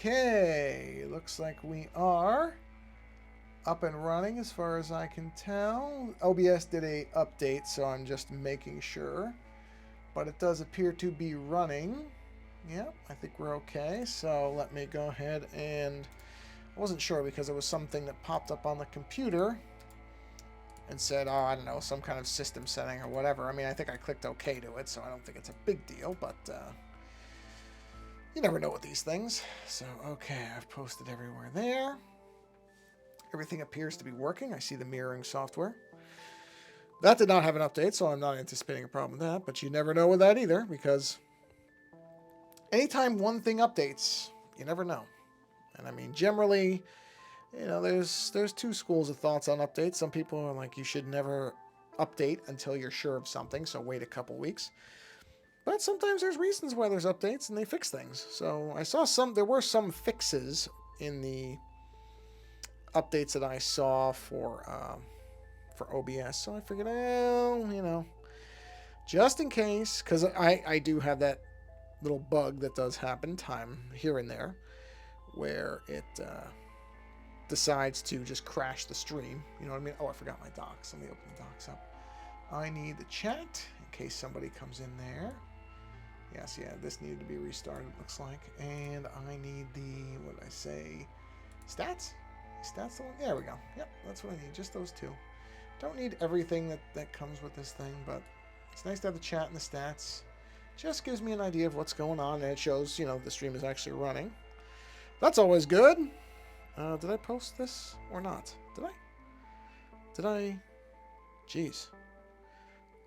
Okay, looks like we are up and running as far as I can tell. OBS did a update, so I'm just making sure. But it does appear to be running. Yep, I think we're okay. So let me go ahead and... I wasn't sure because it was something that popped up on the computer and said, oh, I don't know, some kind of system setting or whatever. I mean, I think I clicked OK to it, so I don't think it's a big deal, but you never know with these things. So, okay, I've posted everywhere there. Everything appears to be working. I see the mirroring software. That did not have an update, so I'm not anticipating a problem with that, but you never know with that either, because anytime one thing updates, you never know. And I mean, generally, you know, there's two schools of thoughts on updates. Some people are like, you should never update until you're sure of something, so wait a couple weeks. But sometimes there's reasons why there's updates and they fix things. So I saw there were some fixes in the updates that I saw for OBS. So I figured, well, you know, just in case, because I do have that little bug that does happen time here and there, where it decides to just crash the stream. You know what I mean? Oh, I forgot my docs. Let me open the docs up. I need the chat in case somebody comes in there. Yes, yeah, this needed to be restarted, it looks like. And I need the, what did I say? Stats? Stats the one? There we go. Yep, that's what I need. Just those two. Don't need everything that comes with this thing, but it's nice to have the chat and the stats. Just gives me an idea of what's going on, and it shows, you know, the stream is actually running. That's always good. Did I post this or not? Did I? Did I? Jeez.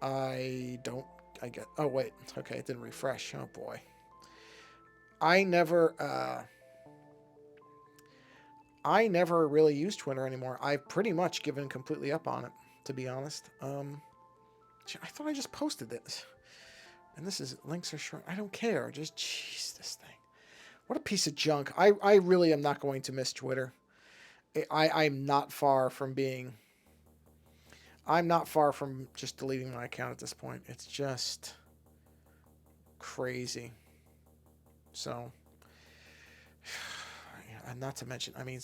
I don't. I get. Oh wait. Okay, it didn't refresh. Oh boy. I never really use Twitter anymore. I've pretty much given completely up on it, to be honest. I thought I just posted this. And this is links are short. I don't care. Just jeez, this thing. What a piece of junk. I really am not going to miss Twitter. I'm not far from being. I'm not far from just deleting my account at this point. It's just crazy. So, and not to mention, I mean,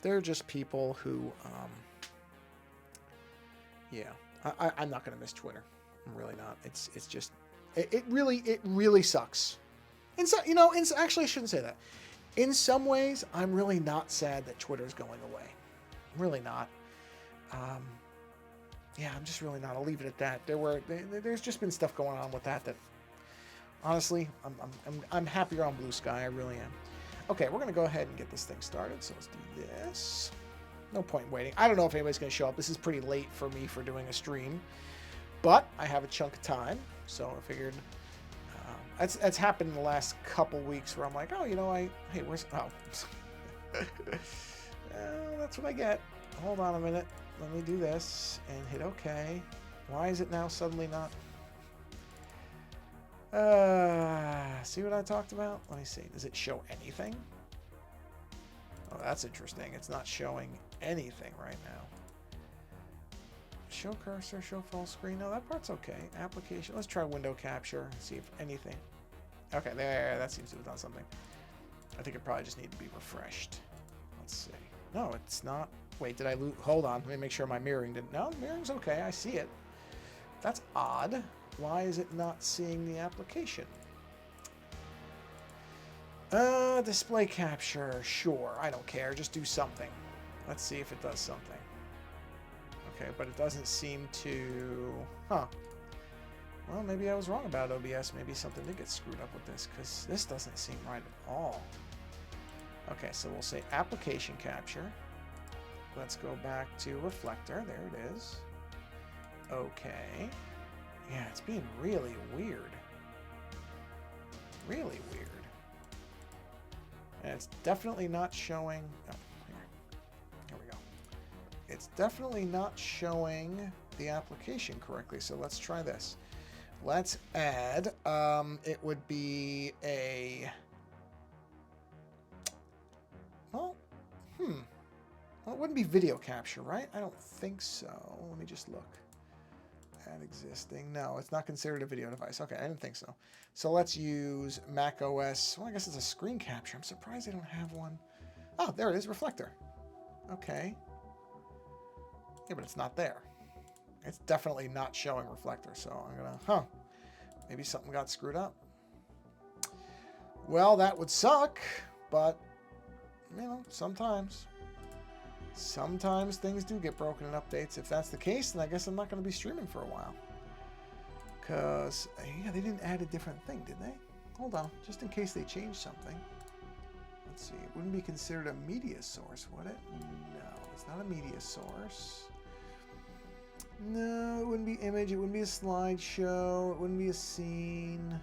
they're just people who, yeah, I'm not going to miss Twitter. I'm really not. It's just, it really sucks. And so, you know, actually, I shouldn't say that. In some ways, I'm really not sad that Twitter's going away. I'm really not. Yeah, I'm just really not. I'll leave it at that. There's just been stuff going on with that honestly, I'm happier on Blue Sky. I really am. Okay, we're gonna go ahead and get this thing started. So let's do this. No point waiting. I don't know if anybody's gonna show up. This is pretty late for me for doing a stream, but I have a chunk of time, so I figured. That's happened in the last couple weeks where I'm like, oh, you know, hey, where's that's what I get. Hold on a minute. Let me do this and hit OK. Why is it now suddenly not? See what I talked about? Let me see. Does it show anything? Oh, that's interesting. It's not showing anything right now. Show cursor, show full screen. No, that part's okay. Application. Let's try window capture and see if anything. Okay, there. That seems to have done something. I think it probably just needed to be refreshed. Let's see. No, it's not. Wait, did I lose? Hold on. Let me make sure my mirroring didn't. No, mirroring's okay. I see it. That's odd. Why is it not seeing the application? Display capture. Sure. I don't care. Just do something. Let's see if it does something. Okay, but it doesn't seem to... Huh. Well, maybe I was wrong about OBS. Maybe something did get screwed up with this, because this doesn't seem right at all. Okay, so we'll say application capture. Let's go back to reflector. There it is. Okay. Yeah, it's being really weird. Really weird. And it's definitely not showing... Oh, here we go. It's definitely not showing the application correctly, so let's try this. Let's add... it would be a... Well, Well, it wouldn't be video capture, right? I don't think so. Let me just look. Add existing. No, it's not considered a video device. Okay, I didn't think so. So let's use Mac OS. Well, I guess it's a screen capture. I'm surprised they don't have one. Oh, there it is, reflector. Okay. Yeah, but it's not there. It's definitely not showing reflector. So I'm gonna, maybe something got screwed up. Well, that would suck, but you know, sometimes things do get broken in updates. If that's the case, then I guess I'm not going to be streaming for a while. Because, yeah, they didn't add a different thing, did they? Hold on, just in case they changed something. Let's see, it wouldn't be considered a media source, would it? No, it's not a media source. No, it wouldn't be image, it wouldn't be a slideshow, it wouldn't be a scene.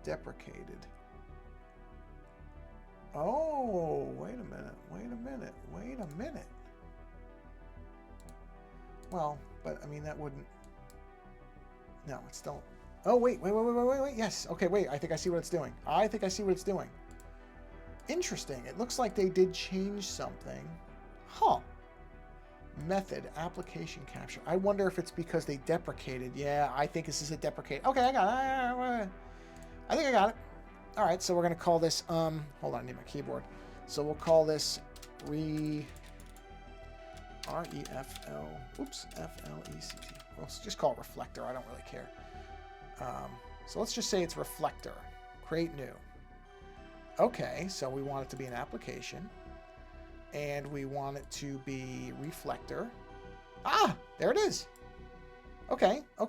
Deprecated. Oh, wait a minute. Well, but I mean, that wouldn't. No, it's still. Oh, wait. Yes. Okay, wait. I think I see what it's doing. Interesting. It looks like they did change something. Huh. Method, application capture. I wonder if it's because they deprecated. Yeah, I think this is a deprecate. Okay, I got it. I think I got it. All right, so we're going to call this, hold on, I need my keyboard. So we'll call this R-E-F-L, oops, F-L-E-C-T. We'll just call it reflector. I don't really care. So let's just say it's reflector. Create new. Okay, so we want it to be an application. And we want it to be reflector. Ah, there it is. Okay. All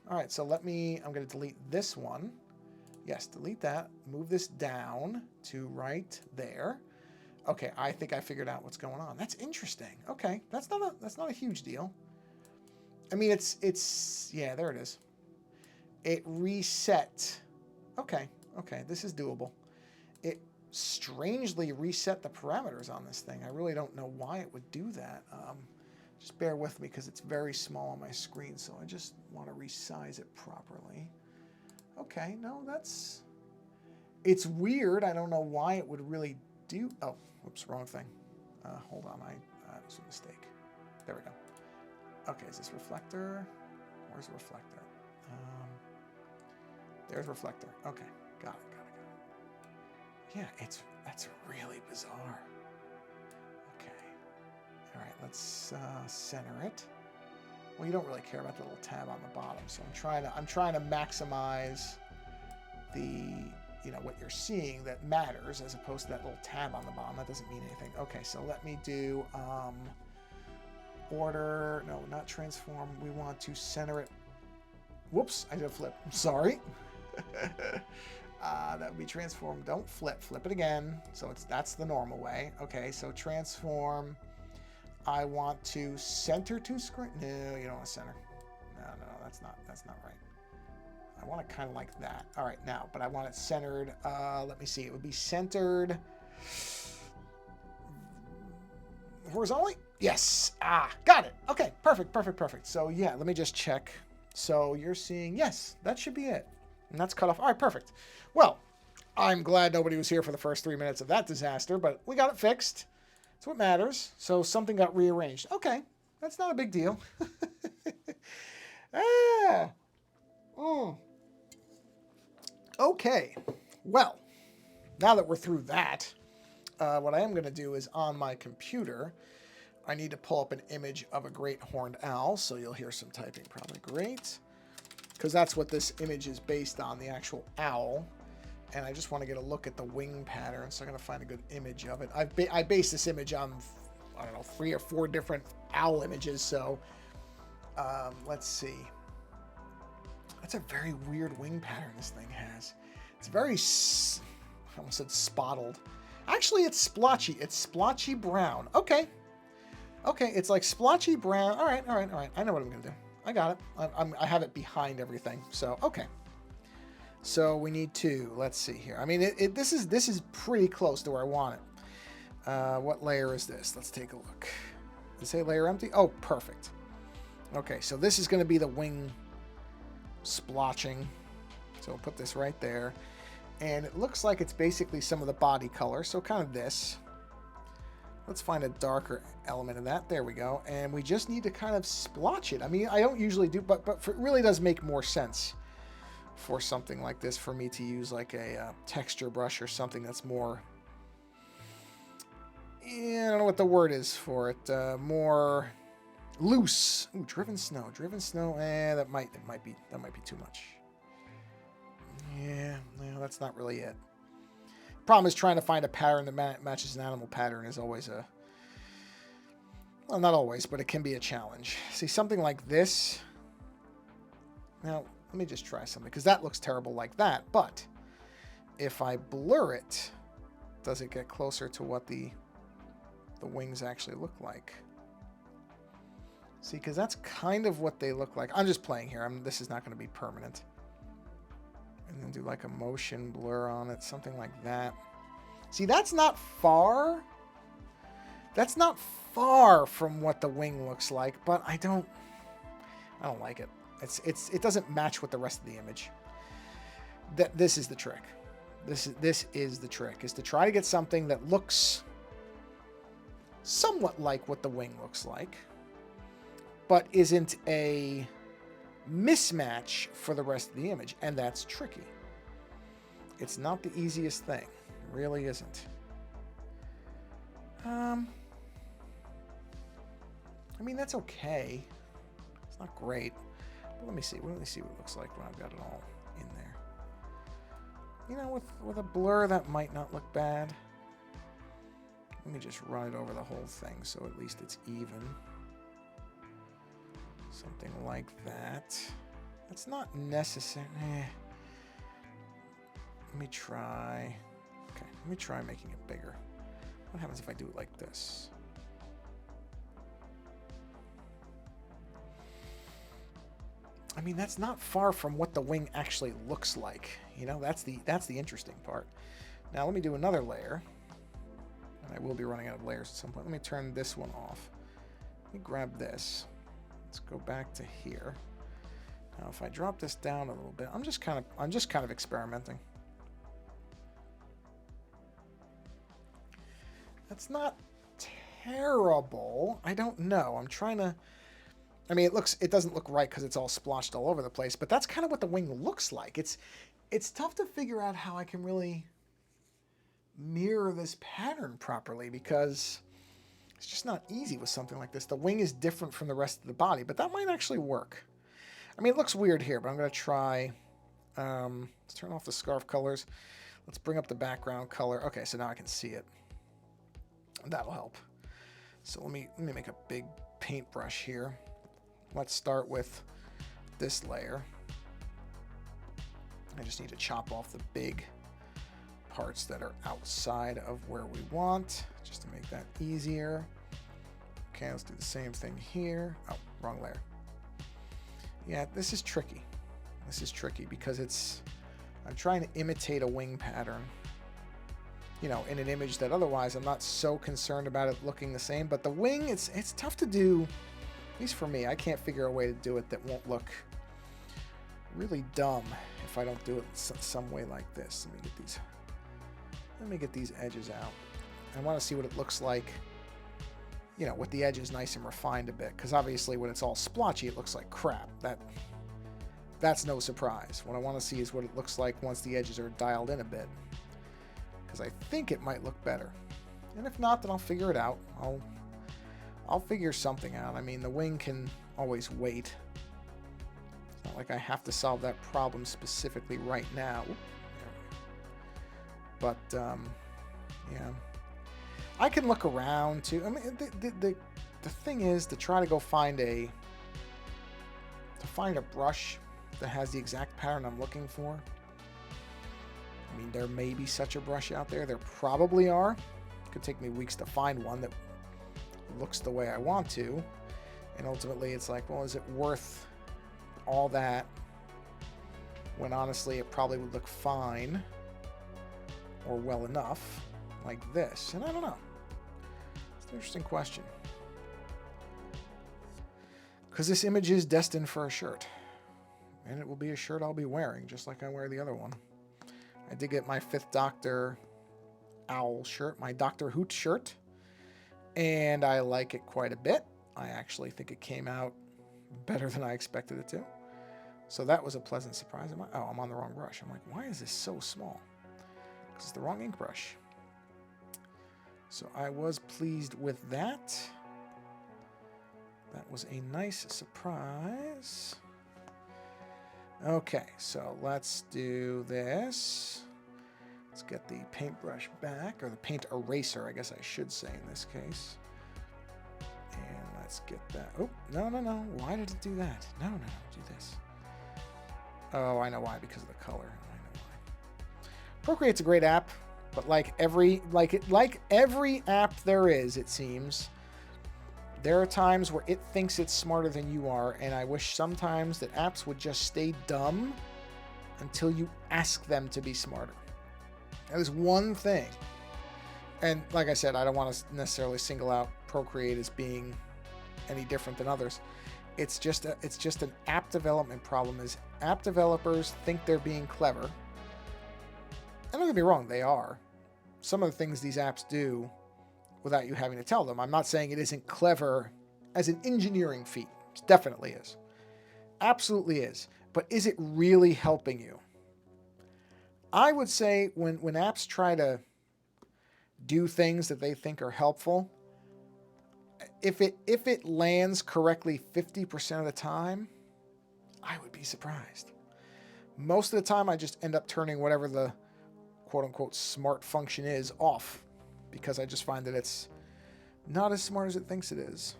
right, so I'm going to delete this one. Yes, delete that. Move this down to right there. Okay, I think I figured out what's going on. That's interesting. Okay, that's not a huge deal. I mean, it's yeah, there it is. It reset. Okay, this is doable. It strangely reset the parameters on this thing. I really don't know why it would do that. Just bear with me because it's very small on my screen, so I just want to resize it properly. Okay, no, it's weird. I don't know why it would really do. Oh, whoops, wrong thing. Hold on, that was a mistake. There we go. Okay, is this reflector? Where's the reflector? There's reflector. Okay, got it. Yeah, that's really bizarre. Okay, all right, let's center it. Well, you don't really care about the little tab on the bottom, so I'm trying to maximize the, you know, what you're seeing that matters as opposed to that little tab on the bottom. That doesn't mean anything. Okay, so let me do order. No, not transform. We want to center it. Whoops, I did a flip. I'm sorry. That would be transform. Don't flip. Flip it again. So that's the normal way. Okay, so transform. I want to center to screen. No, you don't want to center. No, that's not right. I want it kind of like that. All right, now, but I want it centered. Let me see. It would be centered horizontally. Yes. Got it. Okay, perfect. So yeah, let me just check. So you're seeing, yes, that should be it. And that's cut off. All right, perfect. Well, I'm glad nobody was here for the first 3 minutes of that disaster, but we got it fixed. That's what matters. So something got rearranged. Okay, that's not a big deal. Okay, well, now that we're through that, what I am going to do is on my computer, I need to pull up an image of a great horned owl, so you'll hear some typing, probably great, because that's what this image is based on, the actual owl. And I just want to get a look at the wing pattern, so I'm going to find a good image of it. I based this image on, I don't know, 3 or 4 different owl images, so let's see. That's a very weird wing pattern this thing has. It's very, I almost said spottled. Actually, it's splotchy. It's splotchy brown. Okay, it's like splotchy brown. All right. I know what I'm going to do. I got it. I have it behind everything, so okay. So we need to, let's see here. I mean, this is pretty close to where I want it. What layer is this? Let's take a look. Does it say layer empty? Oh, perfect. Okay, so this is going to be the wing splotching. So we'll put this right there. And it looks like it's basically some of the body color. So kind of this. Let's find a darker element of that. There we go. And we just need to kind of splotch it. I mean, I don't usually do, but it really does make more sense for something like this for me to use like a texture brush or something that's more, I don't know what the word is for it, more loose. Ooh, driven snow. That might be too much. Yeah, no, that's not really it. Problem is trying to find a pattern that matches an animal pattern is always a, well, not always, but it can be a challenge. See, something like this. Now, let me just try something, because that looks terrible like that. But if I blur it, does it get closer to what the wings actually look like? See, because that's kind of what they look like. I'm just playing here. This is not going to be permanent. And then do like a motion blur on it, something like that. See, that's not far. That's not far from what the wing looks like, but I don't like it. It doesn't match with the rest of the image. This is the trick. This is the trick, is to try to get something that looks somewhat like what the wing looks like, but isn't a mismatch for the rest of the image, and that's tricky. It's not the easiest thing. It really isn't. I mean, that's okay. It's not great. But let me see. Let me see what it looks like when I've got it all in there. You know, with a blur, that might not look bad. Let me just run it over the whole thing so at least it's even. Something like that. That's not necessary. Let me try. Okay, let me try making it bigger. What happens if I do it like this? I mean, that's not far from what the wing actually looks like. You know, that's the interesting part. Now let me do another layer. And I will be running out of layers at some point. Let me turn this one off. Let me grab this. Let's go back to here. Now, if I drop this down a little bit, I'm just kind of experimenting. That's not terrible. I don't know. I'm trying to. I mean, it doesn't look right because it's all splotched all over the place. But that's kind of what the wing looks like. It's tough to figure out how I can really mirror this pattern properly, because it's just not easy with something like this. The wing is different from the rest of the body, but that might actually work. I mean, it looks weird here, but I'm going to try. Let's turn off the scarf colors. Let's bring up the background color. Okay, so now I can see it. That'll help. So let me make a big paintbrush here. Let's start with this layer. I just need to chop off the big parts that are outside of where we want, just to make that easier. Okay, let's do the same thing here. Oh, wrong layer. Yeah, this is tricky. This is tricky because I'm trying to imitate a wing pattern, you know, in an image that otherwise I'm not so concerned about it looking the same. But the wing, it's tough to do, at least for me. I can't figure a way to do it that won't look really dumb if I don't do it some way like this. Let me get these edges out. I want to see what it looks like, you know, with the edges nice and refined a bit, because obviously when it's all splotchy, it looks like crap. That's no surprise. What I want to see is what it looks like once the edges are dialed in a bit, because I think it might look better. And if not, then I'll figure it out. I'll figure something out. I mean, the wing can always wait. It's not like I have to solve that problem specifically right now. But, yeah. I can look around, too. I mean, the thing is to try to go find a brush that has the exact pattern I'm looking for. I mean, there may be such a brush out there. There probably are. It could take me weeks to find one that looks the way I want to. And ultimately, it's like, well, is it worth all that when honestly it probably would look fine or well enough like this? And I don't know. It's an interesting question. Because this image is destined for a shirt. And it will be a shirt I'll be wearing, just like I wear the other one. I did get my 5th Doctor Owl shirt, my Doctor Hoot shirt. And I like it quite a bit. I actually think it came out better than I expected it to. So that was a pleasant surprise. I'm on the wrong brush. I'm like, why is this so small? Because it's the wrong ink brush. So I was pleased with that. That was a nice surprise. Okay, so let's do this. Let's get the paintbrush back, or the paint eraser, I guess I should say in this case. And let's get that. Oh, no. Why did it do that? No. Do this. Oh, I know why. Because of the color. I know why. Procreate's a great app, but like every app there is, it seems, there are times where it thinks it's smarter than you are, and I wish sometimes that apps would just stay dumb until you ask them to be smarter. That is one thing. And like I said, I don't want to necessarily single out Procreate as being any different than others. It's just an app development problem. Is app developers think they're being clever. And don't get me wrong, they are. Some of the things these apps do without you having to tell them. I'm not saying it isn't clever as an engineering feat. It definitely is. Absolutely is. But is it really helping you? I would say when apps try to do things that they think are helpful, if it lands correctly 50% of the time, I would be surprised. Most of the time, I just end up turning whatever the quote-unquote smart function is off, because I just find that it's not as smart as it thinks it is.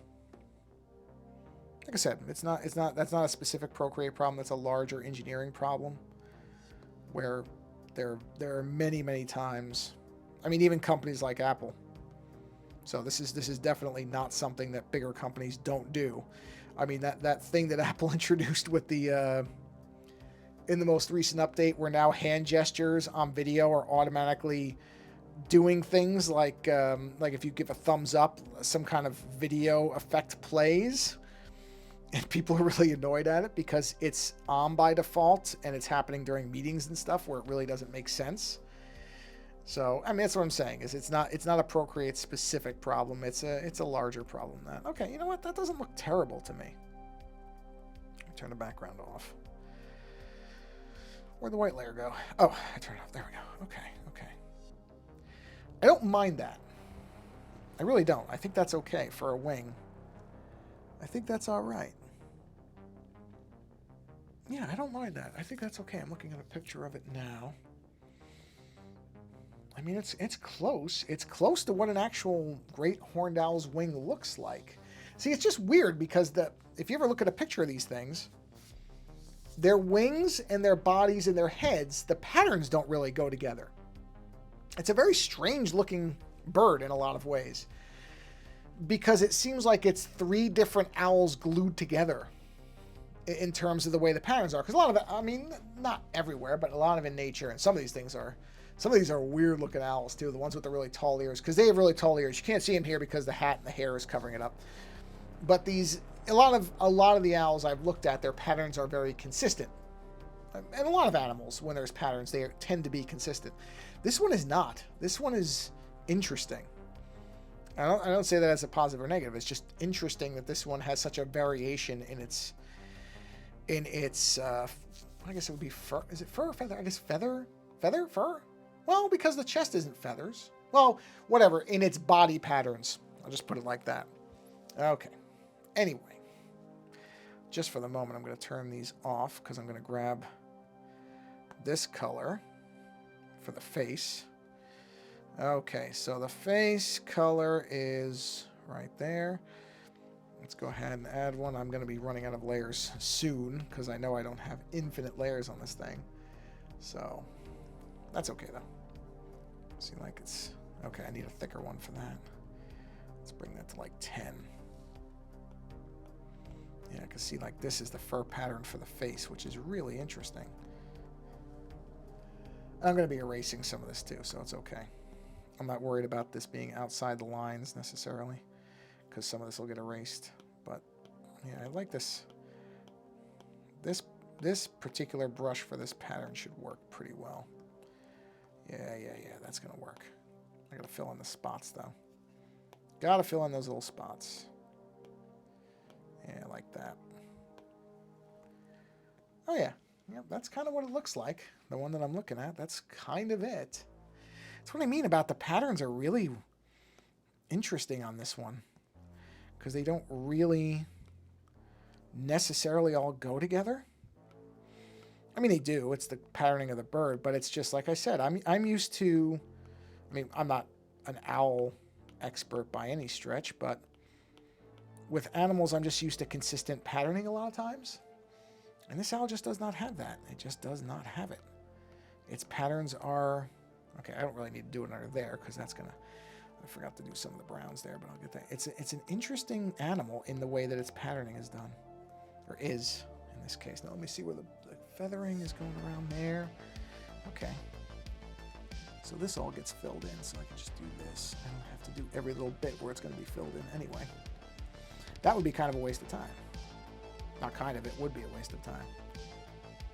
Like I said, that's not a specific Procreate problem. That's a larger engineering problem where there are many times. I mean, even companies like Apple. So this is definitely not something that bigger companies don't do. I mean, that thing that Apple introduced with the in the most recent update, where now hand gestures on video are automatically doing things like if you give a thumbs up, some kind of video effect plays, and people are really annoyed at it because it's on by default and it's happening during meetings and stuff where it really doesn't make sense. So, I mean, that's what I'm saying, is it's not a Procreate specific problem. It's a larger problem than that. Okay, you know what? That doesn't look terrible to me. Turn the background off. Where'd the white layer go? Oh, I turned it off. There we go. Okay. I don't mind that. I really don't. I think that's okay for a wing. I think that's all right. Yeah, I don't mind that. I think that's okay. I'm looking at a picture of it now. I mean, it's close. It's close to what an actual great horned owl's wing looks like. See, it's just weird because if you ever look at a picture of these things, their wings and their bodies and their heads, the patterns don't really go together. It's a very strange looking bird in a lot of ways, because it seems like it's three different owls glued together in terms of the way the patterns are. Because a lot of it, I mean, not everywhere, but a lot of in nature, and some of these are weird looking owls too. The ones with the really tall ears, because they have really tall ears. You can't see them here because the hat and the hair is covering it up. But a lot of the owls I've looked at, their patterns are very consistent. And a lot of animals, when there's patterns, they tend to be consistent. This one is not. This one is interesting. I don't say that as a positive or negative. It's just interesting that this one has such a variation in its I guess it would be fur. Is it fur or feather? I guess feather, fur. Well, because the chest isn't feathers. Well, whatever. In its body patterns. I'll just put it like that. Okay. Anyway, just for the moment, I'm going to turn these off because I'm going to grab this color for the face. Okay, so the face color is right there. Let's go ahead and add one. I'm going to be running out of layers soon because I know I don't have infinite layers on this thing. So that's okay though. See, like it's okay. I need a thicker one for that. Let's bring that to like 10. Yeah, I can see like this is the fur pattern for the face, which is really interesting. I'm going to be erasing some of this too, so it's okay. I'm not worried about this being outside the lines necessarily, because some of this will get erased. But yeah, I like this. This particular brush for this pattern should work pretty well. Yeah, that's going to work. I got to fill in the spots though. Gotta fill in those little spots. Yeah, like that. Oh, yeah. Yep, that's kind of what it looks like. The one that I'm looking at, that's kind of it. That's what I mean about the patterns are really interesting on this one. Because they don't really necessarily all go together. I mean, they do. It's the patterning of the bird, but it's just like I said. I'm used to. I mean, I'm not an owl expert by any stretch, but with animals, I'm just used to consistent patterning a lot of times. And this owl just does not have that. It just does not have it. Its patterns are okay. I don't really need to do it under there because that's gonna. I forgot to do some of the browns there, but I'll get that. It's an interesting animal in the way that its patterning is done, or is in this case. Now let me see where the feathering is going around there. Okay. So this all gets filled in, so I can just do this. I don't have to do every little bit where it's going to be filled in anyway. That would be kind of a waste of time. Not kind of, it would be a waste of time.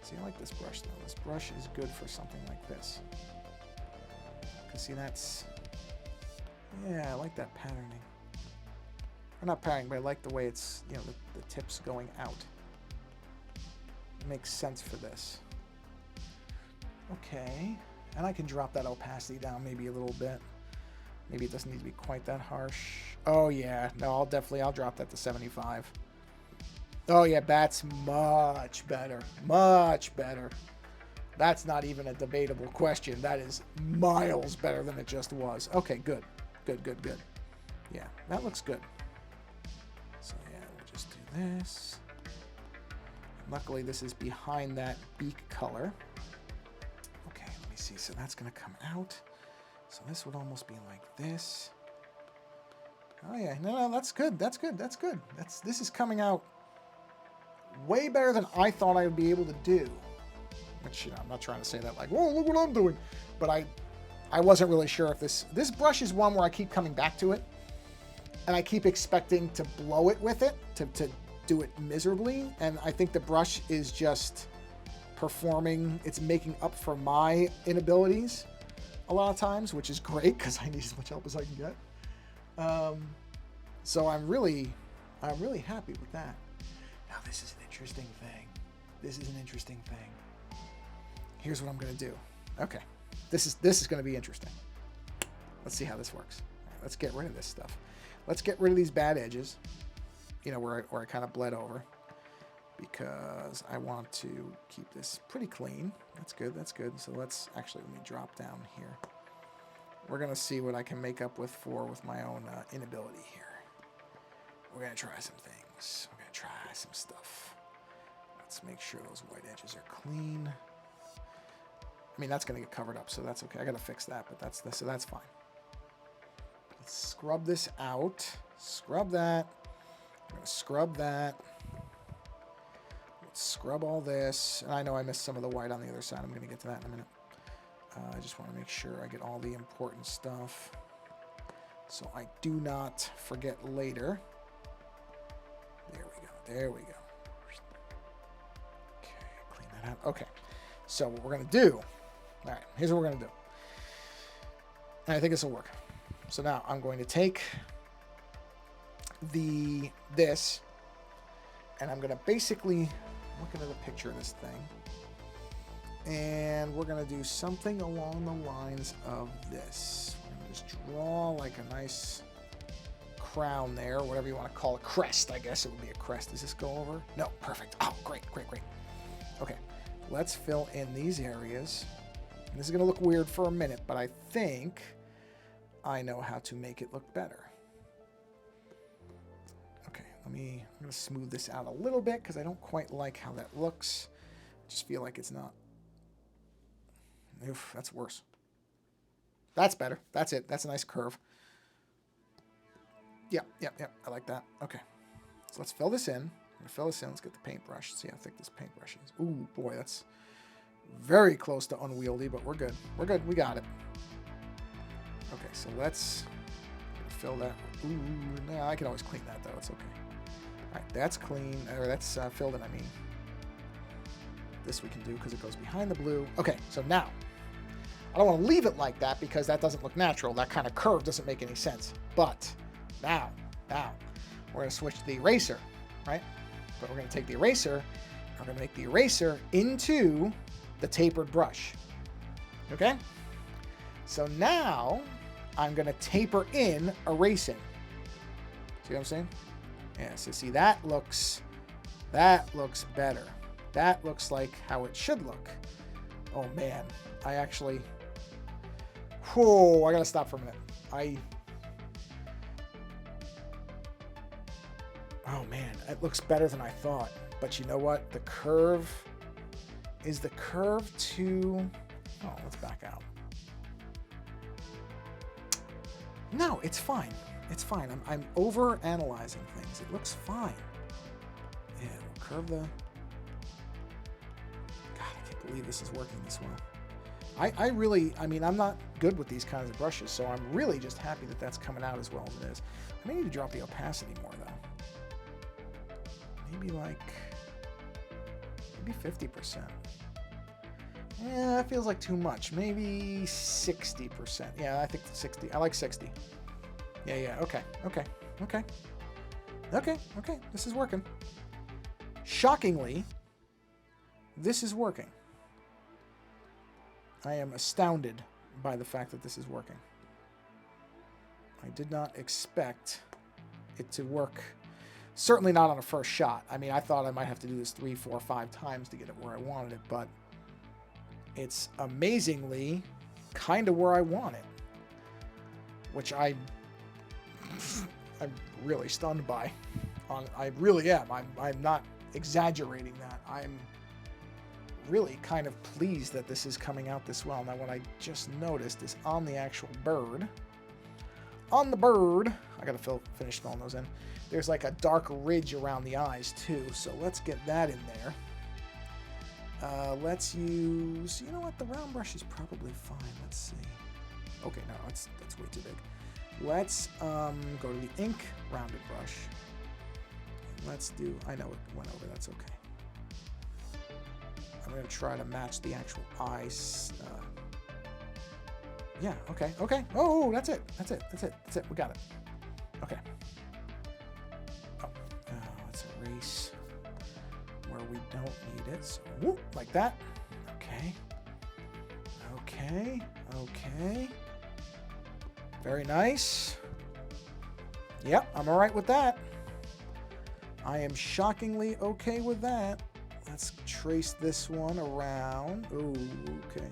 See, I like this brush though. This brush is good for something like this. Because see, that's... Yeah, I like that patterning. Or not patterning, but I like the way it's, you know, the tips going out. It makes sense for this. Okay. And I can drop that opacity down maybe a little bit. Maybe it doesn't need to be quite that harsh. Oh yeah, no, I'll drop that to 75. Oh yeah, that's much better. Much better. That's not even a debatable question. That is miles better than it just was. Okay, good. Good, good, good. Yeah, that looks good. So yeah, we'll just do this. Luckily, this is behind that beak color. Okay, let me see. So that's going to come out. So this would almost be like this. Oh yeah, no, that's good. That's good. That's good. This is coming out way better than I thought I would be able to do. Which, you know, I'm not trying to say that like, whoa, look what I'm doing. But I wasn't really sure if this brush is one where I keep coming back to it. And I keep expecting to blow it with it, to do it miserably. And I think the brush is just performing, it's making up for my inabilities a lot of times, which is great because I need as much help as I can get. So I'm really happy with that. Now this is an interesting thing. This is an interesting thing. Here's what I'm going to do. Okay. This is going to be interesting. Let's see how this works. All right, let's get rid of this stuff. Let's get rid of these bad edges, you know, where I kind of bled over, because I want to keep this pretty clean. That's good. That's good. So let me drop down here. We're going to see what I can make up with my own inability here. We're going to try some things. We're going to try some stuff. Let's make sure those white edges are clean. I mean, that's going to get covered up, so that's okay. I got to fix that, but that's fine. Let's scrub this out. Scrub that. I'm going to scrub that. Let's scrub all this. And I know I missed some of the white on the other side. I'm going to get to that in a minute. I just want to make sure I get all the important stuff so I do not forget later. There we go. There we go. Okay, clean that out. Okay, so what we're going to do, all right, here's what we're going to do. And I think this will work. So now I'm going to take this, and I'm going to basically look at a picture of this thing. And we're going to do something along the lines of this. We're going to just draw like a nice crown there, whatever you want to call it. Crest, I guess it would be a crest. Does this go over? No, perfect. Oh, great, great, great. Okay, let's fill in these areas. And this is going to look weird for a minute, but I think I know how to make it look better. Okay, I'm going to smooth this out a little bit because I don't quite like how that looks. I just feel like it's not. Oof, that's worse. That's better. That's it. That's a nice curve. Yep. I like that. Okay. So let's fill this in. I'm going to fill this in. Let's get the paintbrush. See how thick this paintbrush is. Ooh, boy, that's very close to unwieldy, but we're good. We're good. We got it. Okay, so let's fill that. Ooh, no, I can always clean that, though. It's okay. All right, that's clean. Or that's filled in, I mean. This we can do because it goes behind the blue. Okay, so now, I don't want to leave it like that because that doesn't look natural. That kind of curve doesn't make any sense. But Now, we're going to switch to the eraser, right? But we're going to take the eraser, and we're going to make the eraser into the tapered brush. Okay? So now I'm going to taper in erasing. See what I'm saying? Yeah, so see, that looks better. That looks like how it should look. Oh man, I actually, whoa, I gotta stop for a minute. Oh man, it looks better than I thought. But you know what? The curve, is the curve too, oh, let's back out. No, it's fine. It's fine. I'm over analyzing things. It looks fine. Yeah, we'll curve the, God, I can't believe this is working this well. I really, I mean, I'm not good with these kinds of brushes, so I'm really just happy that that's coming out as well as it is. I may need to drop the opacity more though. Maybe like, maybe 50%. Yeah, that feels like too much. Maybe 60%. Yeah, I think 60. I like 60. Yeah, okay. This is working. Shockingly, this is working. I am astounded by the fact that this is working. I did not expect it to work. Certainly not on a first shot. I mean, I thought I might have to do this 3, 4, 5 times to get it where I wanted it, but it's amazingly kind of where I want it, which I'm really stunned by. I really am. I'm not exaggerating that. I'm really kind of pleased that this is coming out this well. Now, what I just noticed is on the actual bird, I gotta finish filling those in. There's like a dark ridge around the eyes too, so let's get that in there. Let's use, you know what, the round brush is probably fine. Let's see. Okay, no, that's way too big. Let's go to the ink rounded brush. Let's do, I know it went over, that's okay. I'm going to try to match the actual eyes. Yeah, okay. Oh, that's it. We got it. Okay. Oh, let's erase where we don't need it. So, whoop, like that. Okay. Very nice. Yep, I'm all right with that. I am shockingly okay with that. Let's trace this one around. Ooh, okay.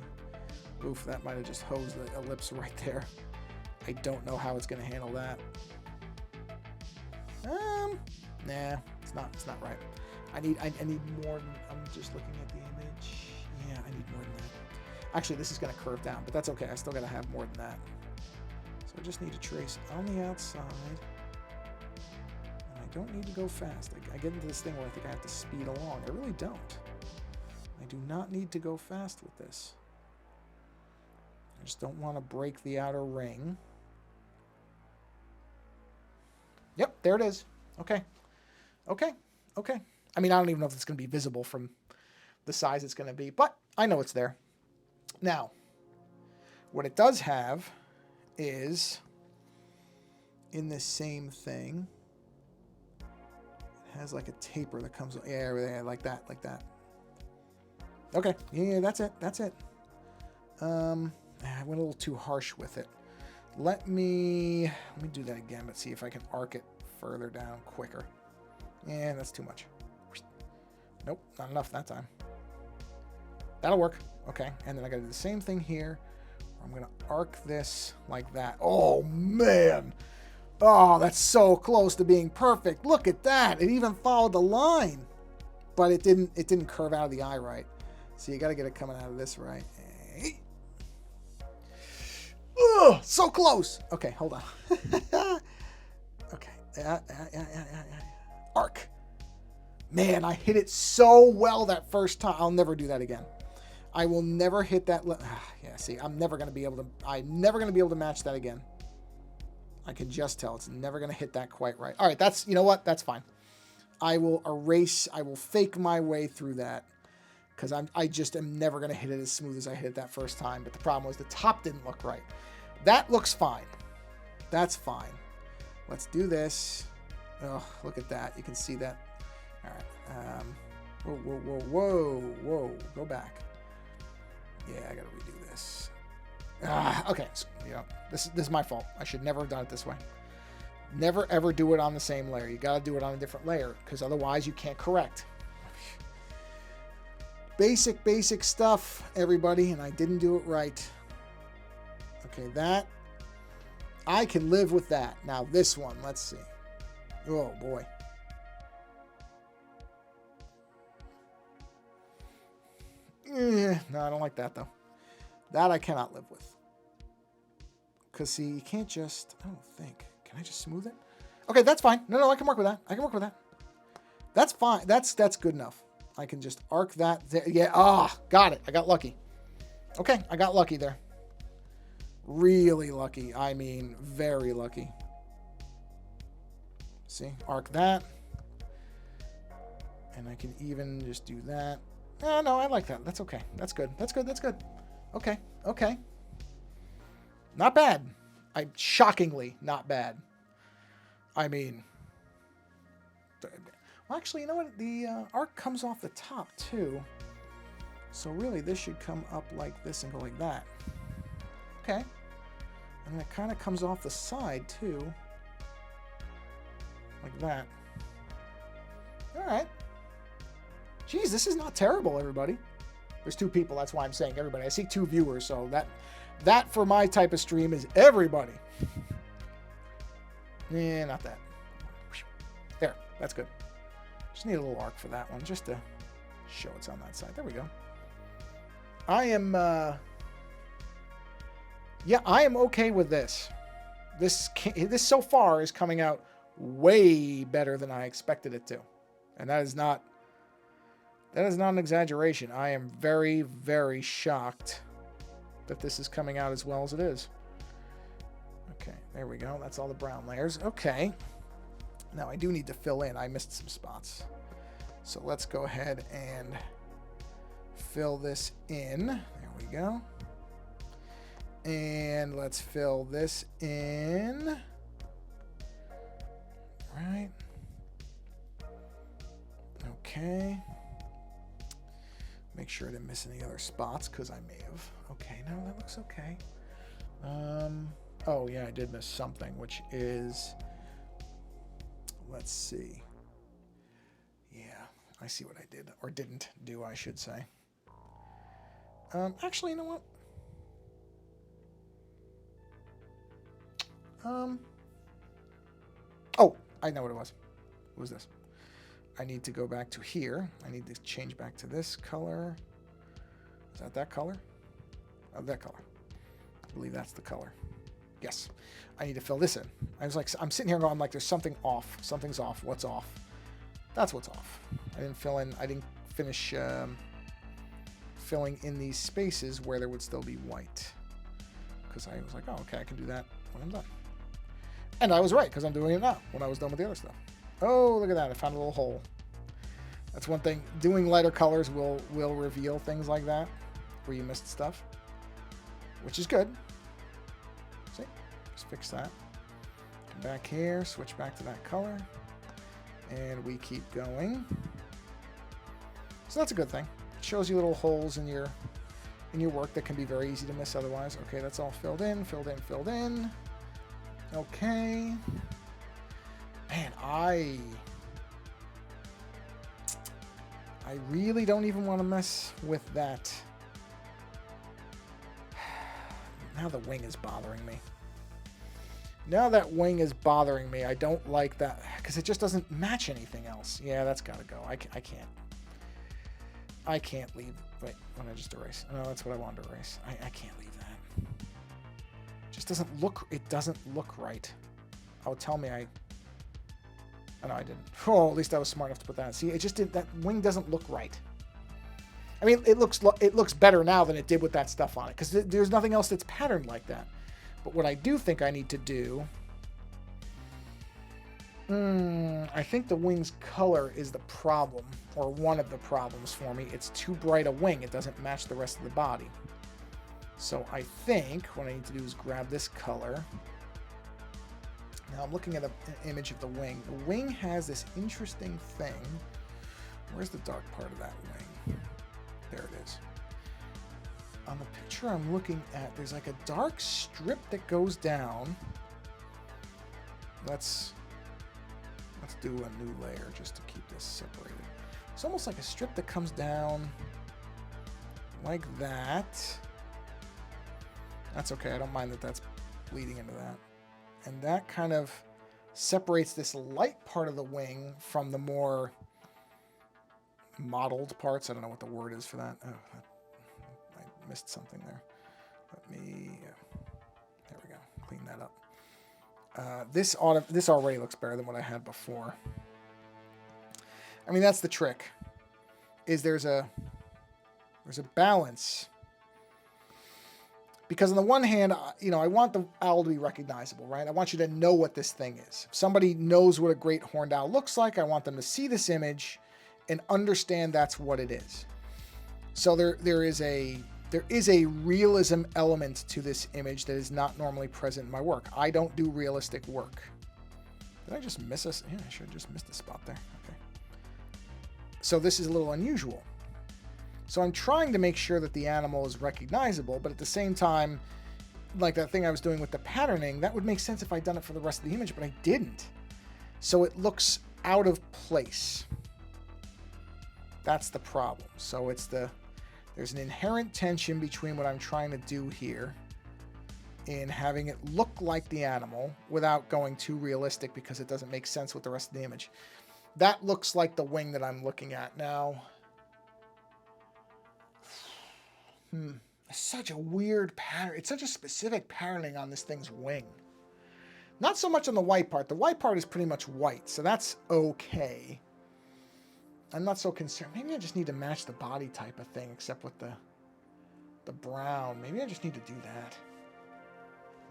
Oof, that might have just hosed the ellipse right there. I don't know how it's going to handle that. Nah, it's not right. I need more than, I'm just looking at the image. Yeah, I need more than that. Actually, this is going to curve down, but that's okay. I still got to have more than that. So I just need to trace on the outside. And I don't need to go fast. I get into this thing where I think I have to speed along. I really don't. I do not need to go fast with this. I just don't want to break the outer ring. Yep, there it is. Okay. I mean, I don't even know if it's going to be visible from the size it's going to be, but I know it's there. Now, what it does have is, in this same thing, it has like a taper that comes, yeah, like that. Okay, yeah, that's it. I went a little too harsh with it. Let me do that again, but see if I can arc it further down quicker. Yeah, that's too much. Nope, not enough that time. That'll work. Okay, and then I gotta do the same thing here. I'm gonna arc this like that. Oh man! Oh, that's so close to being perfect. Look at that. It even followed the line, but it didn't curve out of the eye right. So you gotta get it coming out of this right. Ugh, so close. Okay, hold on. Okay. Yeah. Arc. Man, I hit it so well that first time. I'll never do that again. I will never hit that. Yeah, see, I'm never going to be able to match that again. I can just tell it's never going to hit that quite right. All right, you know what? That's fine. I will fake my way through that because I just am never going to hit it as smooth as I hit it that first time. But the problem was the top didn't look right. That looks fine. That's fine. Let's do this. Oh, look at that. You can see that. All right. Whoa, whoa, whoa, whoa, whoa. Go back. Yeah, I gotta redo this. Okay. So, this is my fault. I should never have done it this way. Never ever do it on the same layer. You gotta do it on a different layer because otherwise you can't correct. Basic stuff, everybody, and I didn't do it right. Okay, that. I can live with that. Now this one, let's see. Oh boy. No, I don't like that though. That I cannot live with. Because see, you can't just, I don't think. Can I just smooth it? Okay, that's fine. No, I can work with that. I can work with that. That's fine. That's good enough. I can just arc that there. Yeah, got it. I got lucky. Okay, I got lucky there. Really lucky. I mean, very lucky. See, arc that. And I can even just do that. No, I like that. That's okay. That's good. That's good. That's good. Okay. Not bad. Shockingly not bad. I mean, well, actually, you know what? The arc comes off the top too. So really, this should come up like this and go like that. Okay. And it kind of comes off the side too. Like that. All right. Geez, this is not terrible, everybody. There's 2 people. That's why I'm saying everybody. I see 2 viewers, so that for my type of stream is everybody. Yeah, not that. There, that's good. Just need a little arc for that one, just to show it's on that side. There we go. I am okay with this. This so far is coming out way better than I expected it to, and that is not an exaggeration. I am very, very shocked that this is coming out as well as it is. Okay, there we go. That's all the brown layers. Okay. Now I do need to fill in. I missed some spots. So let's go ahead and fill this in. There we go. And let's fill this in. All right. Okay. Make sure I didn't miss any other spots because I may have. Okay, no, that looks okay. Oh yeah, I did miss something, which is, let's see. Yeah, I see what I did, or didn't do, I should say. Actually, you know what? Oh, I know what it was. What was this? I need to go back to here. I need to change back to this color. Is that color? Oh, that color. I believe that's the color. Yes. I need to fill this in. I was like, I'm sitting here going, I'm like, there's something off. Something's off. What's off? That's what's off. I didn't finish filling in these spaces where there would still be white. Because I was like, oh, okay, I can do that when I'm done. And I was right, because I'm doing it now, when I was done with the other stuff. Oh, look at that. I found a little hole. That's one thing. Doing lighter colors will reveal things like that, where you missed stuff, which is good. See? Just fix that. Come back here, switch back to that color, and we keep going. So that's a good thing. It shows you little holes in your work that can be very easy to miss otherwise. Okay, that's all filled in, filled in, filled in. Okay. Man, I really don't even want to mess with that. Now the wing is bothering me. Now that wing is bothering me. I don't like that because it just doesn't match anything else. Yeah, that's got to go. I can't. I can't leave. Wait, when I just erase. No, that's what I wanted to erase. I can't leave that. It just doesn't look. It doesn't look right. Oh, tell me I. Oh, no, I didn't. Oh, at least I was smart enough to put that in. See, it just did. That wing doesn't look right. I mean, it looks better now than it did with that stuff on it because there's nothing else that's patterned like that. But what I do think I need to do, I think the wing's color is the problem, or one of the problems for me. It's too bright a wing. It doesn't match the rest of the body. So I think what I need to do is grab this color. Now I'm looking at an image of the wing. The wing has this interesting thing. Where's the dark part of that wing? There it is. On the picture I'm looking at, there's like a dark strip that goes down. Let's do a new layer just to keep this separated. It's almost like a strip that comes down like that. That's okay. I don't mind that that's bleeding into that. And that kind of separates this light part of the wing from the more modeled parts. I don't know what the word is for that. Oh, I missed something there. Let me... there we go. Clean that up. This already looks better than what I had before. I mean, that's the trick. Is there's a balance. Because on the one hand, you know, I want the owl to be recognizable, right? I want you to know what this thing is. If somebody knows what a great horned owl looks like, I want them to see this image and understand that's what it is. So there is a realism element to this image that is not normally present in my work. I don't do realistic work. Did I just miss us? Yeah, I should have just missed a spot there. Okay. So this is a little unusual. So I'm trying to make sure that the animal is recognizable, but at the same time, like that thing I was doing with the patterning, that would make sense if I'd done it for the rest of the image, but I didn't. So it looks out of place. That's the problem. So there's an inherent tension between what I'm trying to do here in having it look like the animal without going too realistic because it doesn't make sense with the rest of the image. That looks like the wing that I'm looking at now. It's such a weird pattern. It's such a specific patterning on this thing's wing. Not so much on the white part. The white part is pretty much white, so that's okay. I'm not so concerned. Maybe I just need to match the body type of thing, except with the brown. Maybe I just need to do that.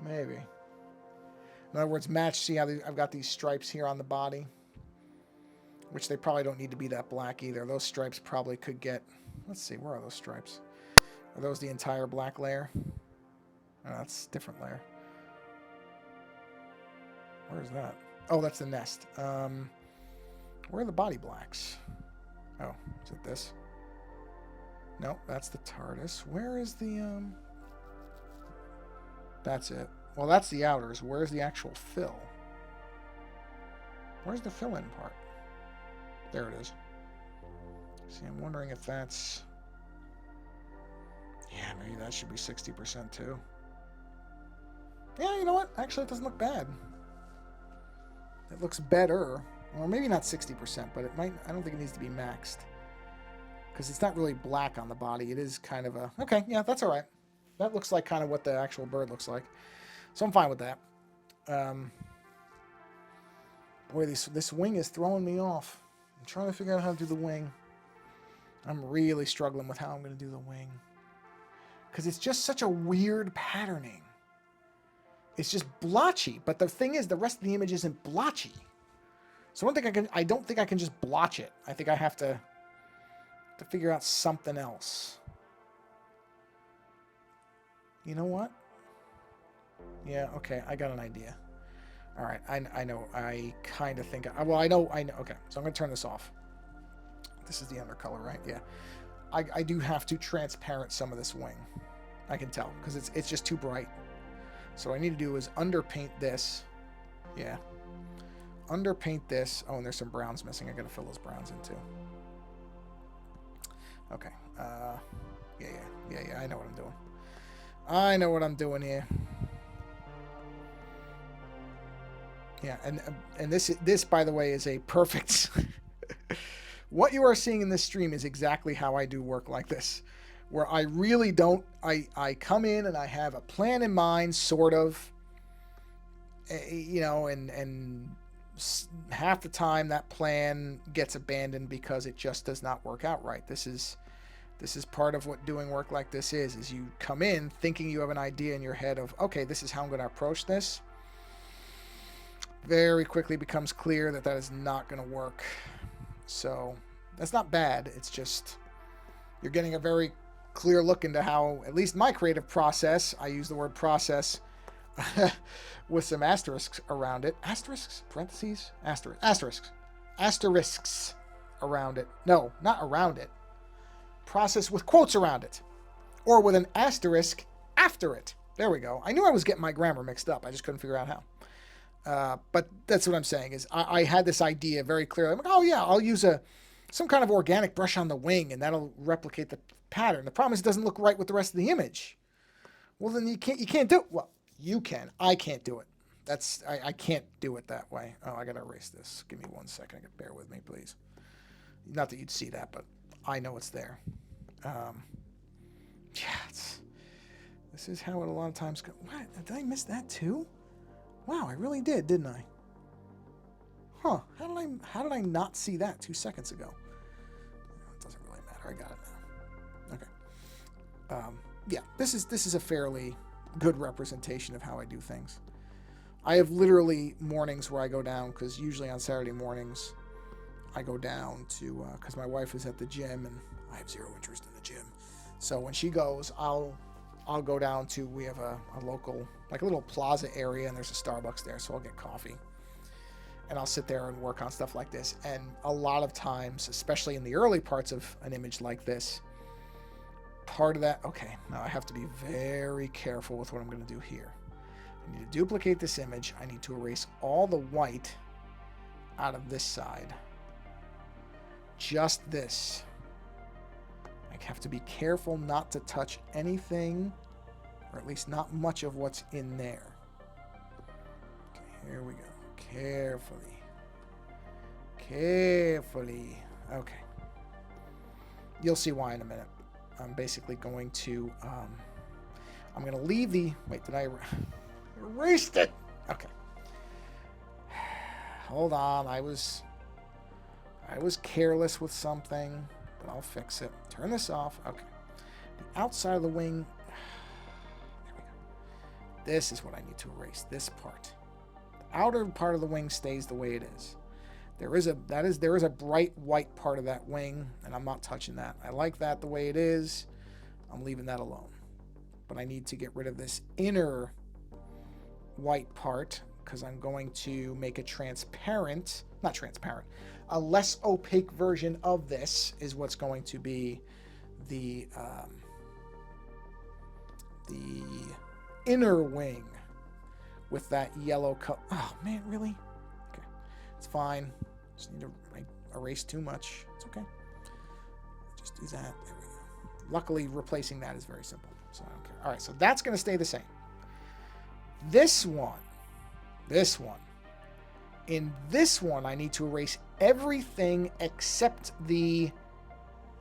Maybe. In other words, match. See how I've got these stripes here on the body? Which they probably don't need to be that black either. Those stripes probably could get... Let's see, where are those stripes? Are those the entire black layer? Oh, that's a different layer. Where is that? Oh, that's the nest. Where are the body blacks? Oh, is it this? No, that's the TARDIS. Where is the, That's it. Well, that's the outers. Where's the actual fill? Where's the fill-in part? There it is. See, I'm wondering if that's... Yeah, maybe that should be 60% too. Yeah, you know what? Actually, it doesn't look bad. It looks better. Or maybe not 60%, but it might... I don't think it needs to be maxed. Because it's not really black on the body. It is kind of a... Okay, yeah, that's all right. That looks like kind of what the actual bird looks like. So I'm fine with that. Boy, this wing is throwing me off. I'm trying to figure out how to do the wing. I'm really struggling with how I'm going to do the wing. Because it's just such a weird patterning. It's just blotchy. But the thing is, the rest of the image isn't blotchy. So I don't think I can just blotch it. I think I have to figure out something else. You know what? Yeah, okay, I got an idea. All right, I know. I kind of think... Well, I know. Okay, so I'm going to turn this off. This is the undercolor, right? Yeah. I do have to transparent some of this wing. I can tell, because it's just too bright. So what I need to do is underpaint this. Yeah. Underpaint this. Oh, and there's some browns missing. I got to fill those browns in, too. Okay. Yeah. I know what I'm doing. I know what I'm doing here. Yeah, and this by the way is a perfect. What you are seeing in this stream is exactly how I do work like this, where I really don't. I come in and I have a plan in mind, sort of. You know, and half the time that plan gets abandoned because it just does not work out right. This is part of what doing work like this is you come in thinking you have an idea in your head of, okay, this is how I'm going to approach this. Very quickly becomes clear that is not going to work. So that's not bad. It's just you're getting a very clear look into how, at least my creative process, I use the word process, with some asterisks around it. Asterisks? Parentheses? Asterisks. Asterisks around it. No, not around it. Process with quotes around it. Or with an asterisk after it. There we go. I knew I was getting my grammar mixed up. I just couldn't figure out how. But that's what I'm saying is I had this idea very clearly. I'm like, oh yeah, I'll use some kind of organic brush on the wing and that'll replicate the pattern. The problem is it doesn't look right with the rest of the image. Well, then you can't do it. Well, you can. I can't do it. I can't do it that way. Oh, I got to erase this. Give me 1 second. Bear with me, please. Not that you'd see that, but I know it's there. This is how it a lot of times goes. What? Did I miss that too? Wow, I really did, didn't I? Huh. How did I not see that 2 seconds ago? It doesn't really matter. I got it now. Okay. Yeah, this is a fairly good representation of how I do things. I have literally mornings where I go down, because usually on Saturday mornings I go down to, because my wife is at the gym and I have zero interest in the gym. So when she goes, I'll go down to, we have a local, like a little plaza area, and there's a Starbucks there, so I'll get coffee. And I'll sit there and work on stuff like this. And a lot of times, especially in the early parts of an image like this, part of that, okay, now I have to be very careful with what I'm going to do here. I need to duplicate this image. I need to erase all the white out of this side. Just this. I have to be careful not to touch anything, or at least not much of what's in there. Okay, here we go. Carefully. Carefully. Okay. You'll see why in a minute. I'm basically going to, I'm going to leave the, wait, did I erased it? Okay. Hold on. I was careless with something, but I'll fix it. Turn this off. Okay. The outside of the wing. There we go. This is what I need to erase. This part. The outer part of the wing stays the way it is. There is a bright white part of that wing, and I'm not touching that. I like that the way it is. I'm leaving that alone. But I need to get rid of this inner white part, because I'm going to make a transparent, not transparent, a less opaque version of this is what's going to be the inner wing with that yellow color. Oh man, really? Okay, it's fine. Just need to erase too much. It's okay. Just do that. There we go. Luckily, replacing that is very simple, so I don't care. All right, so that's going to stay the same. This one. In this one, I need to erase everything except the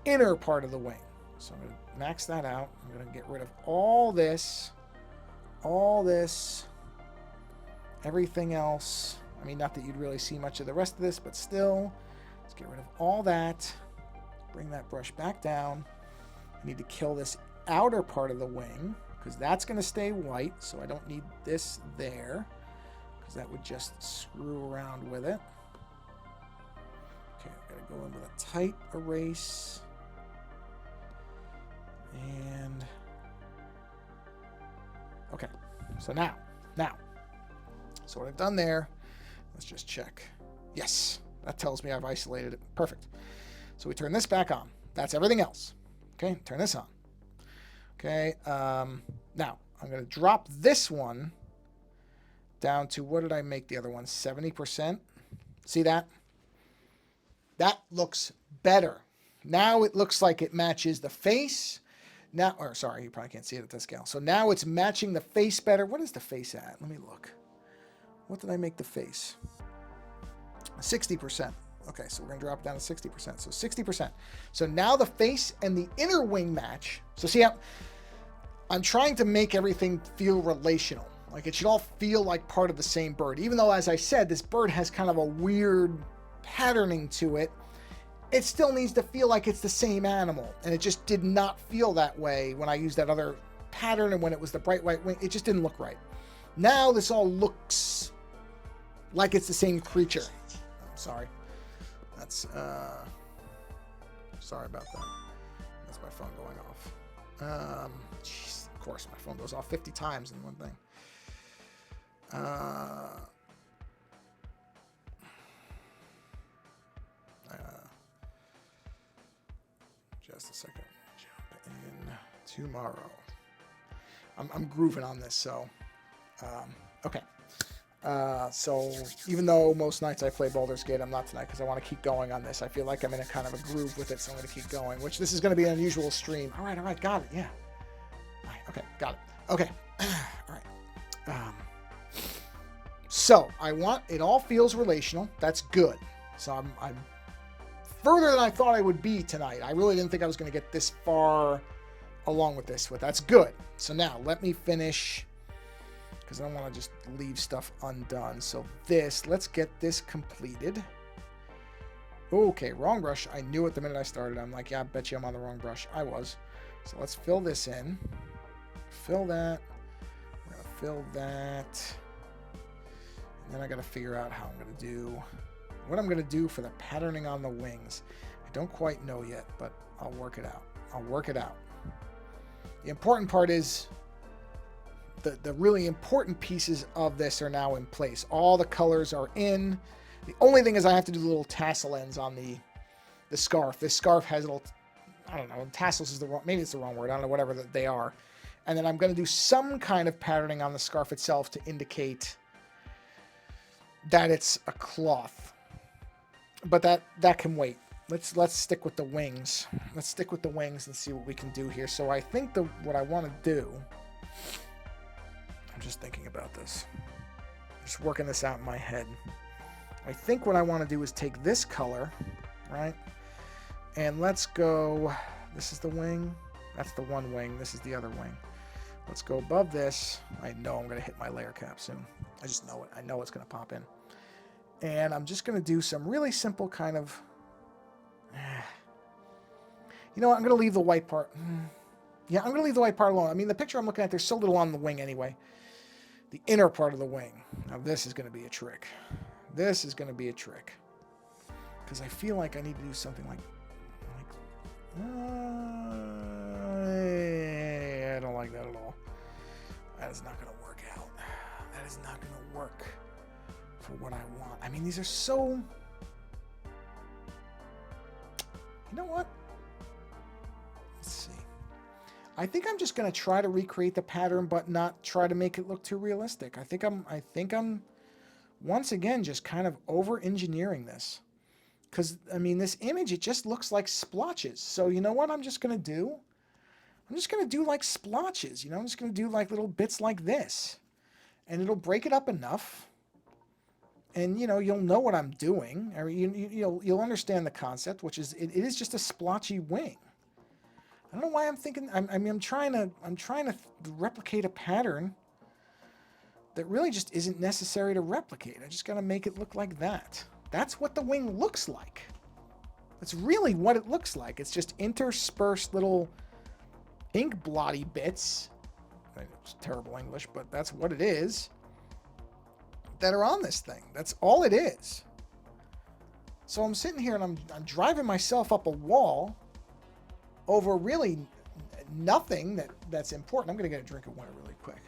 inner part of the wing. So I'm going to max that out. I'm going to get rid of all this, everything else. I mean, not that you'd really see much of the rest of this, but still, let's get rid of all that. Bring that brush back down. I need to kill this outer part of the wing, because that's going to stay white, so I don't need this there, because that would just screw around with it. Okay, I'm going to go in with a tight erase. And, okay, so now, so what I've done there, let's just check. Yes, that tells me I've isolated it. Perfect. So we turn this back on. That's everything else. Okay, turn this on. Okay, now I'm going to drop this one down to, what did I make the other one? 70%. See that? That looks better. Now it looks like it matches the face. Now, or sorry, you probably can't see it at this scale. So now it's matching the face better. What is the face at? Let me look. What did I make the face? 60%. Okay, so we're going to drop it down to 60%. So 60%. So now the face and the inner wing match. So see how I'm trying to make everything feel relational. Like it should all feel like part of the same bird. Even though, as I said, this bird has kind of a weird patterning to it, it still needs to feel like it's the same animal. And it just did not feel that way when I used that other pattern, and when it was the bright white wing, it just didn't look right. Now this all looks like it's the same creature. I'm sorry. That's, sorry about that. That's my phone going off. Jeez, of course, my phone goes off 50 times in one thing. Just a second. Jump in tomorrow. I'm grooving on this, so okay. So even though most nights I play Baldur's Gate, I'm not tonight because I want to keep going on this. I feel like I'm in a kind of a groove with it, so I'm going to keep going. Which this is going to be an unusual stream. All right, got it. Yeah. All right, okay, got it. Okay. All right. So I want it all feels relational. That's good. So I'm further than I thought I would be tonight. I really didn't think I was going to get this far along with this. But that's good. So now let me finish, because I don't want to just leave stuff undone. So let's get this completed. Okay, wrong brush. I knew it the minute I started. I'm like, yeah, I bet you I'm on the wrong brush. I was. So let's fill this in. Fill that. We're going to fill that. And then I got to figure out how I'm going to do, what I'm going to do for the patterning on the wings. I don't quite know yet, but I'll work it out. I'll work it out. The important part is the really important pieces of this are now in place. All the colors are in. The only thing is I have to do the little tassel ends on the scarf. This scarf has little, I don't know, tassels is the wrong, maybe it's the wrong word. I don't know, whatever they are. And then I'm going to do some kind of patterning on the scarf itself to indicate that it's a cloth. But that can wait. Let's stick with the wings. Let's stick with the wings and see what we can do here. So I think what I want to do, I'm just thinking about this. Just working this out in my head. I think what I want to do is take this color, right? And let's go, this is the wing. That's the one wing. This is the other wing. Let's go above this. I know I'm going to hit my layer cap soon. I just know it. I know it's going to pop in. And I'm just going to do some really simple kind of... You know what? I'm going to leave the white part. Yeah, I'm going to leave the white part alone. I mean, the picture I'm looking at, there's so little on the wing anyway. The inner part of the wing. Now, this is going to be a trick. This is going to be a trick. Because I feel like I need to do something like I don't like that at all. That is not going to work out. That is not going to work for what I want. I mean, these are so... You know what? Let's see. I think I'm just going to try to recreate the pattern, but not try to make it look too realistic. I think I'm once again just kind of over-engineering this. Because, I mean, this image, it just looks like splotches. So, you know what I'm just going to do? I'm just going to do like splotches. You know, I'm just going to do like little bits like this. And it'll break it up enough. And, you know, you'll know what I'm doing. Or you'll understand the concept, which is, it is just a splotchy wing. I don't know why I'm thinking, I'm trying to replicate a pattern that really just isn't necessary to replicate. I just got to make it look like that. That's what the wing looks like. That's really what it looks like. It's just interspersed little ink blotty bits. It's terrible English, but that's what it is. That are on this thing. That's all it is. So I'm sitting here and I'm driving myself up a wall over really nothing that's important. I'm gonna get a drink of water really quick.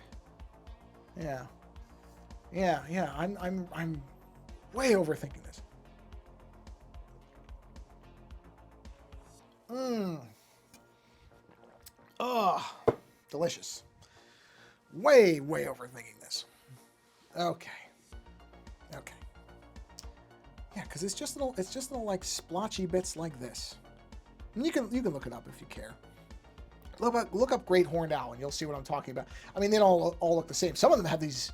Yeah. I'm way overthinking this. Oh, delicious. Way overthinking this. Okay. Yeah, because it's just little like splotchy bits like this. And you can look it up if you care. Look up Great Horned Owl and you'll see what I'm talking about. I mean, they don't all look the same. Some of them have these.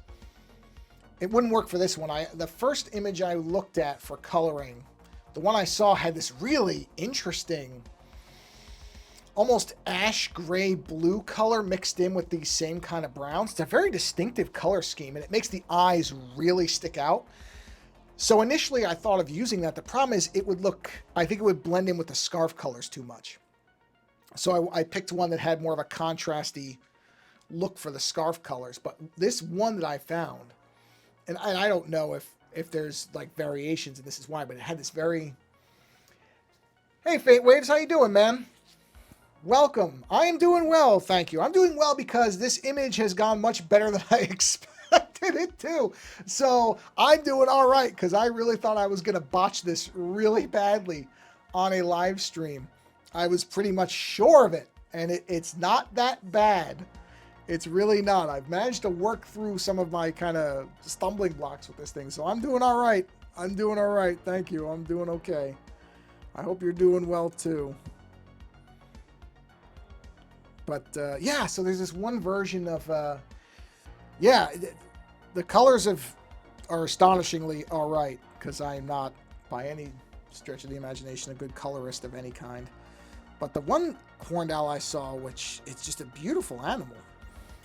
It wouldn't work for this one. The first image I looked at for coloring, the one I saw had this really interesting, almost ash gray blue color mixed in with these same kind of browns. It's a very distinctive color scheme, and it makes the eyes really stick out. So initially I thought of using that. The problem is I think it would blend in with the scarf colors too much. So I picked one that had more of a contrasty look for the scarf colors. But this one that I found, and I don't know if there's like variations and this is why, but it had this very... Hey, Fate Waves, how you doing, man? Welcome. I am doing well, thank you. I'm doing well because this image has gone much better than I expected. posted it too. So I'm doing all right because I really thought I was going to botch this really badly on a live stream. I was pretty much sure of it, and it's not that bad. It's really not. I've managed to work through some of my kind of stumbling blocks with this thing, so I'm doing all right. I'm doing all right. Thank you. I'm doing okay. I hope you're doing well too. But yeah, so there's this one version of yeah, the colors are astonishingly all right because I'm not by any stretch of the imagination a good colorist of any kind. But the one horned owl I saw, which it's just a beautiful animal.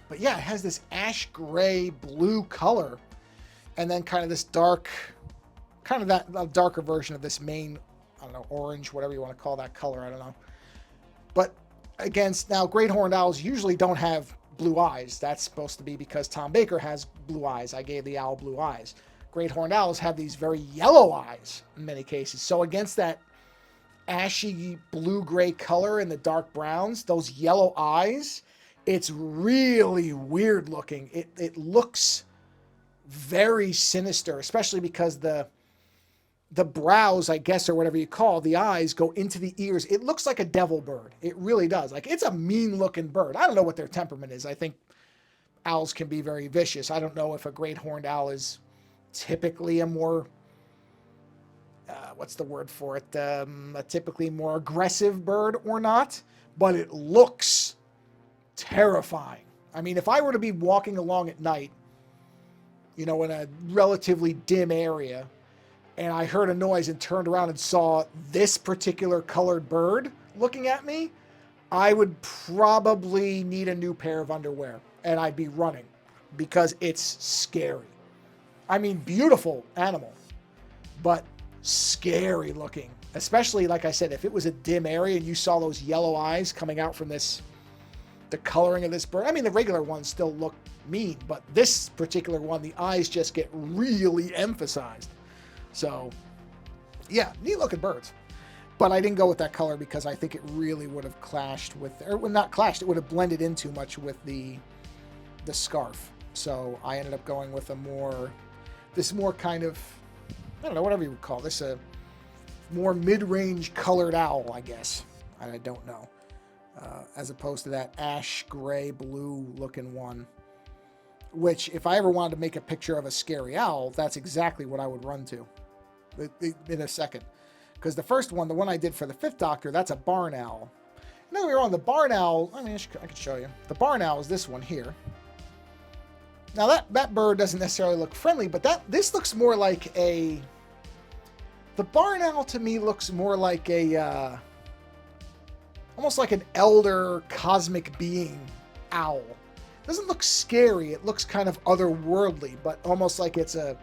But yeah, it has this ash gray blue color, and then kind of this dark, kind of that darker version of this main, I don't know, orange, whatever you want to call that color, I don't know. But against, now great horned owls usually don't have blue eyes. That's supposed to be because Tom Baker has blue eyes. I gave the owl blue eyes. Great horned owls have these very yellow eyes in many cases. So against that ashy blue-gray color and the dark browns, those yellow eyes, it's really weird looking. It looks very sinister, especially because the brows, I guess, or whatever you call the eyes, go into the ears. It looks like a devil bird. It really does. Like, it's a mean-looking bird. I don't know what their temperament is. I think owls can be very vicious. I don't know if a great horned owl is typically a more what's the word for it? A typically more aggressive bird or not, but it looks terrifying. I mean, if I were to be walking along at night, you know, in a relatively dim area, and I heard a noise and turned around and saw this particular colored bird looking at me, I would probably need a new pair of underwear, and I'd be running because it's scary. I mean, beautiful animal, but scary looking, especially like I said, if it was a dim area and you saw those yellow eyes coming out from this, the coloring of this bird. I mean, the regular ones still look mean, but this particular one, the eyes just get really emphasized. So yeah, neat looking birds, but I didn't go with that color because I think it really would have clashed with, or not clashed, it would have blended in too much with the scarf. So I ended up going with this more kind of, I don't know, whatever you would call this, a more mid-range colored owl, I guess. I don't know. As opposed to that ash gray blue looking one, which if I ever wanted to make a picture of a scary owl, that's exactly what I would run to in a second. Because the first one, the one I did for the Fifth Doctor, that's a barn owl. No, we were on the barn owl. I mean, I could show you. The barn owl is this one here. Now that bird doesn't necessarily look friendly, but this looks more like the barn owl to me looks more like almost like an elder cosmic being owl. It doesn't look scary. It looks kind of otherworldly, but almost like it's a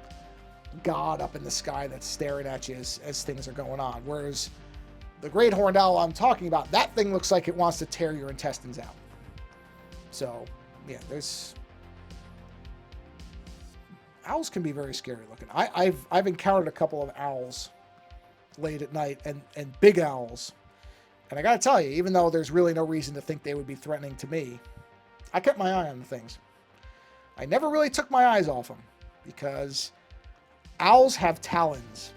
god up in the sky that's staring at you as things are going on. Whereas the great horned owl I'm talking about, that thing looks like it wants to tear your intestines out. So yeah, owls can be very scary looking. I've encountered a couple of owls late at night and big owls. And I gotta tell you, even though there's really no reason to think they would be threatening to me, I kept my eye on the things. I never really took my eyes off them because owls have talons.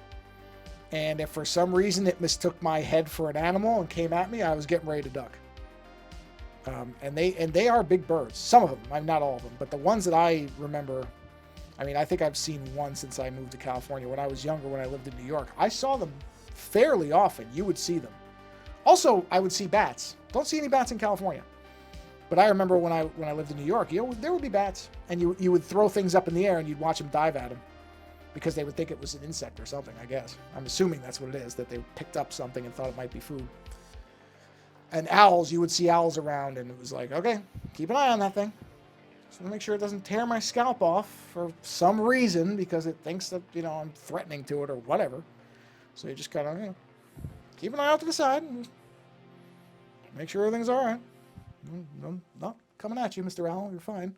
And if for some reason it mistook my head for an animal and came at me, I was getting ready to duck. And they are big birds. Some of them, not all of them, but the ones that I remember, I mean, I think I've seen one since I moved to California. When I was younger, when I lived in New York, I saw them fairly often. You would see them. Also, I would see bats. Don't see any bats in California. But I remember when I lived in New York, there would be bats. And you would throw things up in the air and you'd watch them dive at them. Because they would think it was an insect or something, I guess. I'm assuming that's what it is, that they picked up something and thought it might be food. And owls, you would see owls around and it was like, okay, keep an eye on that thing. Just want to make sure it doesn't tear my scalp off for some reason because it thinks that, I'm threatening to it or whatever. So you just kind of, keep an eye out to the side and make sure everything's all right. I'm not coming at you, Mr. Owl. You're fine.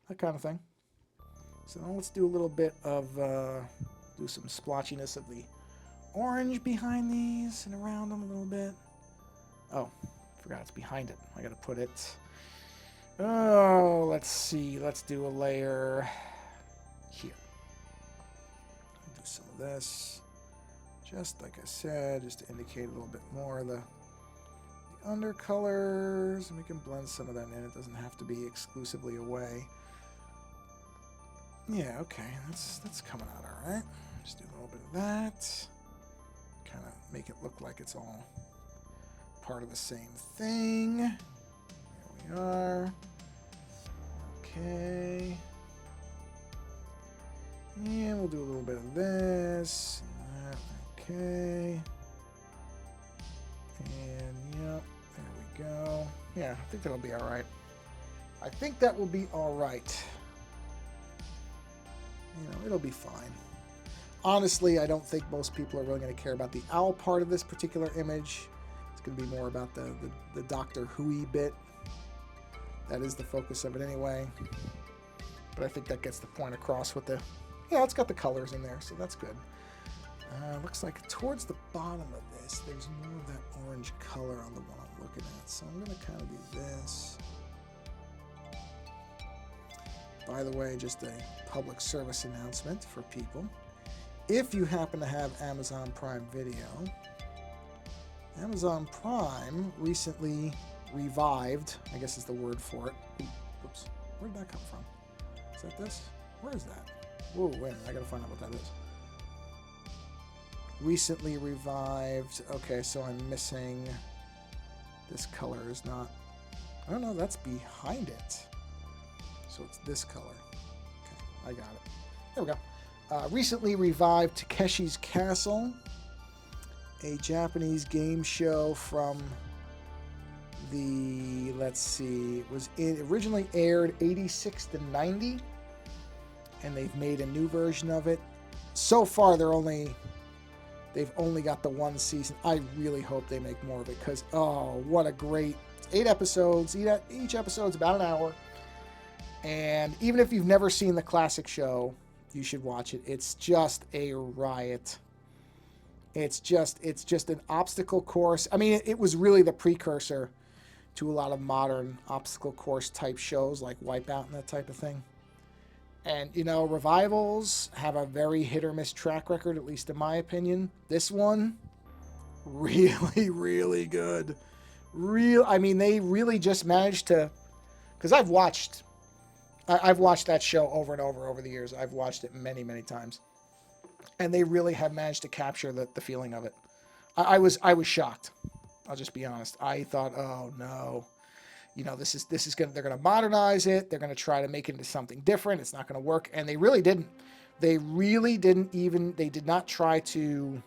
That kind of thing. So let's do a little bit of, do some splotchiness of the orange behind these and around them a little bit. Oh, forgot it's behind it. I gotta put it. Oh, let's see. Let's do a layer. here. Do some of this, just like I said, just to indicate a little bit more of the undercolors, and we can blend some of that in. It doesn't have to be exclusively away. Yeah, okay, that's coming out all right. Just do a little bit of that. Kind of make it look like it's all part of the same thing. There we are. Okay. And we'll do a little bit of this. And that. Okay. And yep, there we go. Yeah, I think that'll be all right. I think that will be all right. You know, it'll be fine. Honestly, I don't think most people are really going to care about the owl part of this particular image. It's going to be more about the Doctor Hoot bit. That is the focus of it anyway. But I think that gets the point across with the... Yeah, it's got the colors in there, so that's good. Looks like towards the bottom of this, there's more of that orange color on the one I'm looking at. So I'm going to kind of do this. By the way, just a public service announcement for people. If you happen to have Amazon Prime Video, Amazon Prime recently revived, I guess is the word for it. Oops, where did that come from? Is that this? Where is that? Whoa, wait a minute, I gotta find out what that is. Recently revived. Okay, so I'm missing. This color is not. I don't know, that's behind it. So it's this color. Okay, I got it. There we go. Recently revived Takeshi's Castle, a Japanese game show from the, let's see, it originally aired 86 to 90, and they've made a new version of it. So far, they've only got the one season. I really hope they make more of it, because, oh, what a great, 8 episodes. Each episode's about an hour. And even if you've never seen the classic show, you should watch it. It's just a riot. It's just an obstacle course. I mean, it was really the precursor to a lot of modern obstacle course type shows like Wipeout and that type of thing. And, you know, revivals have a very hit or miss track record, at least in my opinion. This one, really, really good. I mean, they really just managed to, because I've watched that show over and over the years. I've watched it many, many times. And they really have managed to capture the feeling of it. I was shocked. I'll just be honest. I thought, oh no, you know, this is they're gonna modernize it. They're gonna try to make it into something different. It's not gonna work. And they really didn't. They did not try to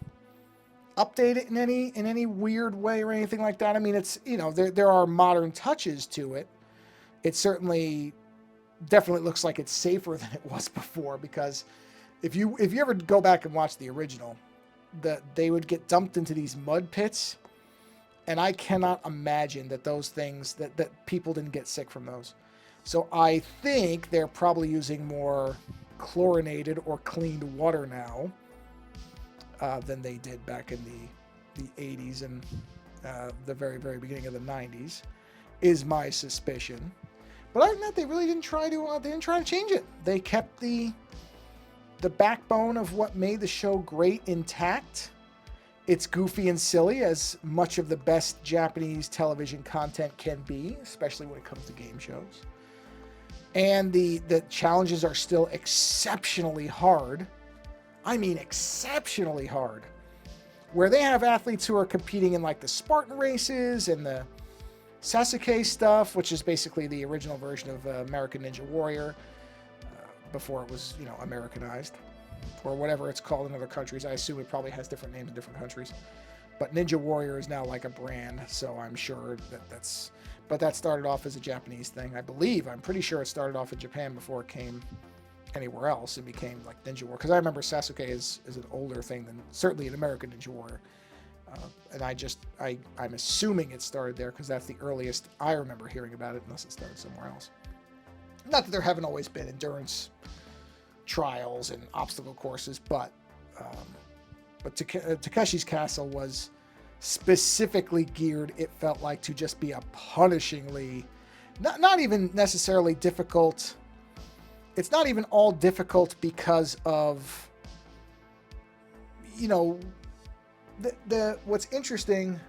update it in any weird way or anything like that. I mean, it's, you know, there are modern touches to it. It definitely looks like it's safer than it was before, because if you ever go back and watch the original, they would get dumped into these mud pits, and I cannot imagine that those things that people didn't get sick from those. So I think they're probably using more chlorinated or cleaned water now than they did back in the 80s and the very, very beginning of the 90s, is my suspicion. But other than that, they really didn't try to change it. They kept the backbone of what made the show great intact. It's goofy and silly, as much of the best Japanese television content can be, especially when it comes to game shows. And the challenges are still exceptionally hard. I mean, exceptionally hard. Where they have athletes who are competing in like the Spartan races and the Sasuke stuff, which is basically the original version of American Ninja Warrior, before it was, you know, Americanized, or whatever it's called in other countries. I assume it probably has different names in different countries. But Ninja Warrior is now like a brand, so I'm sure but that started off as a Japanese thing, I believe. I'm pretty sure it started off in Japan before it came anywhere else and became like Ninja Warrior. Because I remember Sasuke is an older thing than certainly an American Ninja Warrior. And I'm assuming it started there because that's the earliest I remember hearing about it, unless it started somewhere else. Not that there haven't always been endurance trials and obstacle courses, but Takeshi's Castle was specifically geared, it felt like, to just be a punishingly, not even necessarily difficult it's not even all difficult because of, you know, the what's interesting.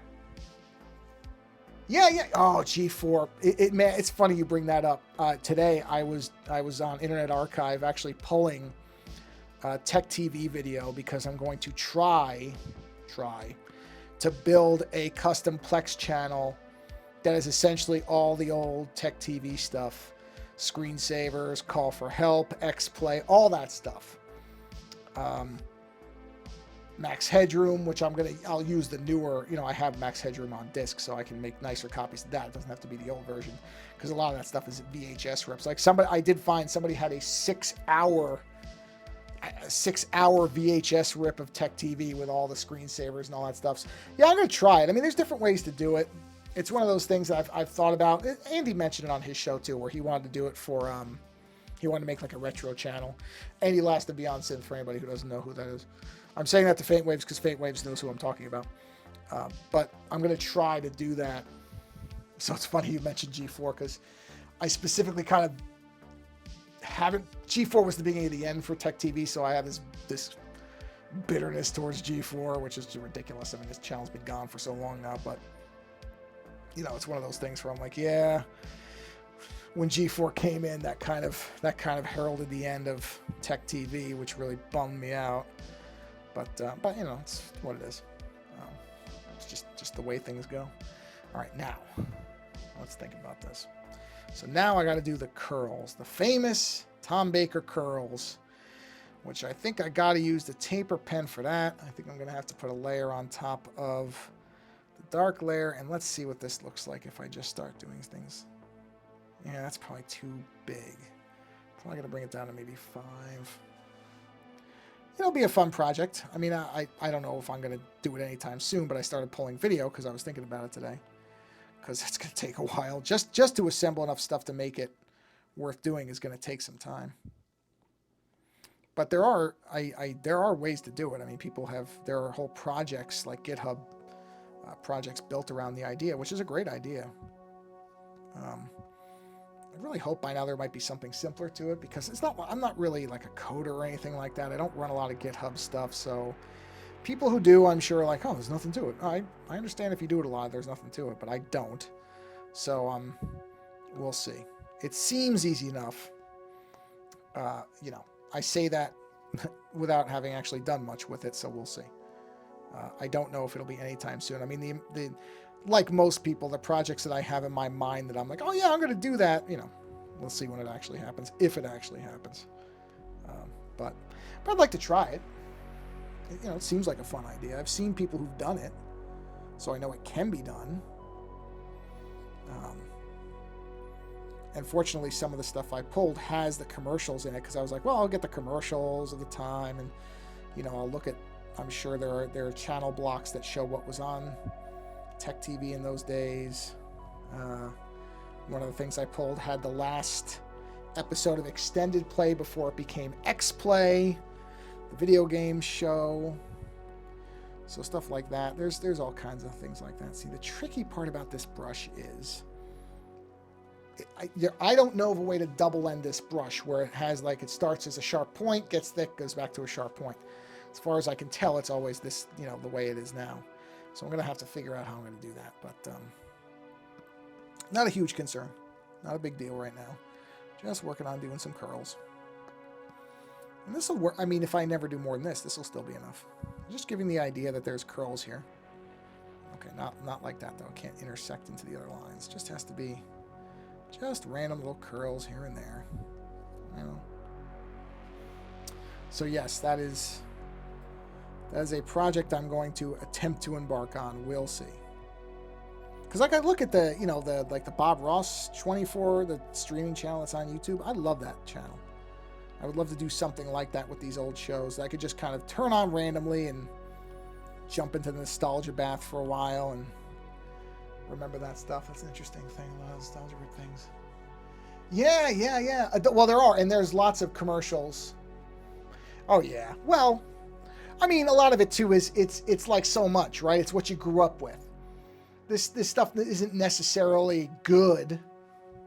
Yeah. Oh, G4. Man, it's funny you bring that up. Today I was on Internet Archive actually pulling Tech TV video because I'm going to try to build a custom Plex channel that is essentially all the old Tech TV stuff, screensavers, call for help, X-Play, all that stuff. Max Headroom, which I'll use the newer, you know, I have Max Headroom on disc, so I can make nicer copies of that. It doesn't have to be the old version, because a lot of that stuff is VHS rips. Like I did find somebody had a 6-hour VHS rip of Tech TV with all the screensavers and all that stuff. So, yeah, I'm going to try it. I mean, there's different ways to do it. It's one of those things that I've thought about. Andy mentioned it on his show too, where he wanted to do it for, he wanted to make like a retro channel. Andy Last of Beyond Synth, for anybody who doesn't know who that is. I'm saying that to Faint Waves because Faint Waves knows who I'm talking about. But I'm going to try to do that. So it's funny you mentioned G4 because I specifically kind of haven't. G4 was the beginning of the end for Tech TV, so I have this bitterness towards G4, which is ridiculous. I mean, this channel's been gone for so long now, but you know, it's one of those things where I'm like, yeah. When G4 came in, that kind of heralded the end of Tech TV, which really bummed me out. But you know, it's what it is. It's just the way things go. All right, now let's think about this. So now I got to do the curls, the famous Tom Baker curls, which I think I got to use the taper pen for that. I think I'm going to have to put a layer on top of the dark layer, and let's see what this looks like if I just start doing things. Yeah, that's probably too big. Probably going to bring it down to maybe 5. It'll be a fun project. I mean, I don't know if I'm going to do it anytime soon, but I started pulling video because I was thinking about it today. Because it's going to take a while. Just to assemble enough stuff to make it worth doing is going to take some time. But there are ways to do it. I mean, there are whole projects like GitHub projects built around the idea, which is a great idea. I really hope by now there might be something simpler to it, because I'm not really like a coder or anything like that. I don't run a lot of GitHub stuff, so people who do, I'm sure, are like, oh, there's nothing to it. I understand if you do it a lot, there's nothing to it, but I don't. So we'll see. It seems easy enough. You know, I say that without having actually done much with it, so we'll see. I don't know if it'll be anytime soon. I mean, the like most people, the projects that I have in my mind that I'm like, oh yeah, I'm going to do that, you know, we'll see when it actually happens, if it actually happens. But I'd like to try it. You know, it seems like a fun idea. I've seen people who've done it, so I know it can be done. And fortunately, some of the stuff I pulled has the commercials in it, because I was like, well, I'll get the commercials at the time, and you know, I'll look at. I'm sure there are channel blocks that show what was on Tech TV in those days. One of the things I pulled had the last episode of Extended Play before it became X-Play, the video game show. So stuff like that. There's all kinds of things like that. See, the tricky part about this brush is I don't know of a way to double end this brush where it has, like, it starts as a sharp point, gets thick, goes back to a sharp point. As far as I can tell, it's always this, you know, the way it is now. So I'm going to have to figure out how I'm going to do that. But not a huge concern. Not a big deal right now. Just working on doing some curls. And this will work. I mean, if I never do more than this will still be enough. Just giving the idea that there's curls here. Okay, not like that, though. It can't intersect into the other lines. Just has to be just random little curls here and there. You know. So yes, that is a project I'm going to attempt to embark on. We'll see. Because like I look at the, you know, the Bob Ross 24, the streaming channel that's on YouTube. I love that channel. I would love to do something like that with these old shows that I could just kind of turn on randomly and jump into the nostalgia bath for a while and remember that stuff. That's an interesting thing. A lot of nostalgia things. Yeah. Well, there are, and there's lots of commercials. Oh yeah. Well, I mean, a lot of it too is it's like so much, right? It's what you grew up with. This stuff isn't necessarily good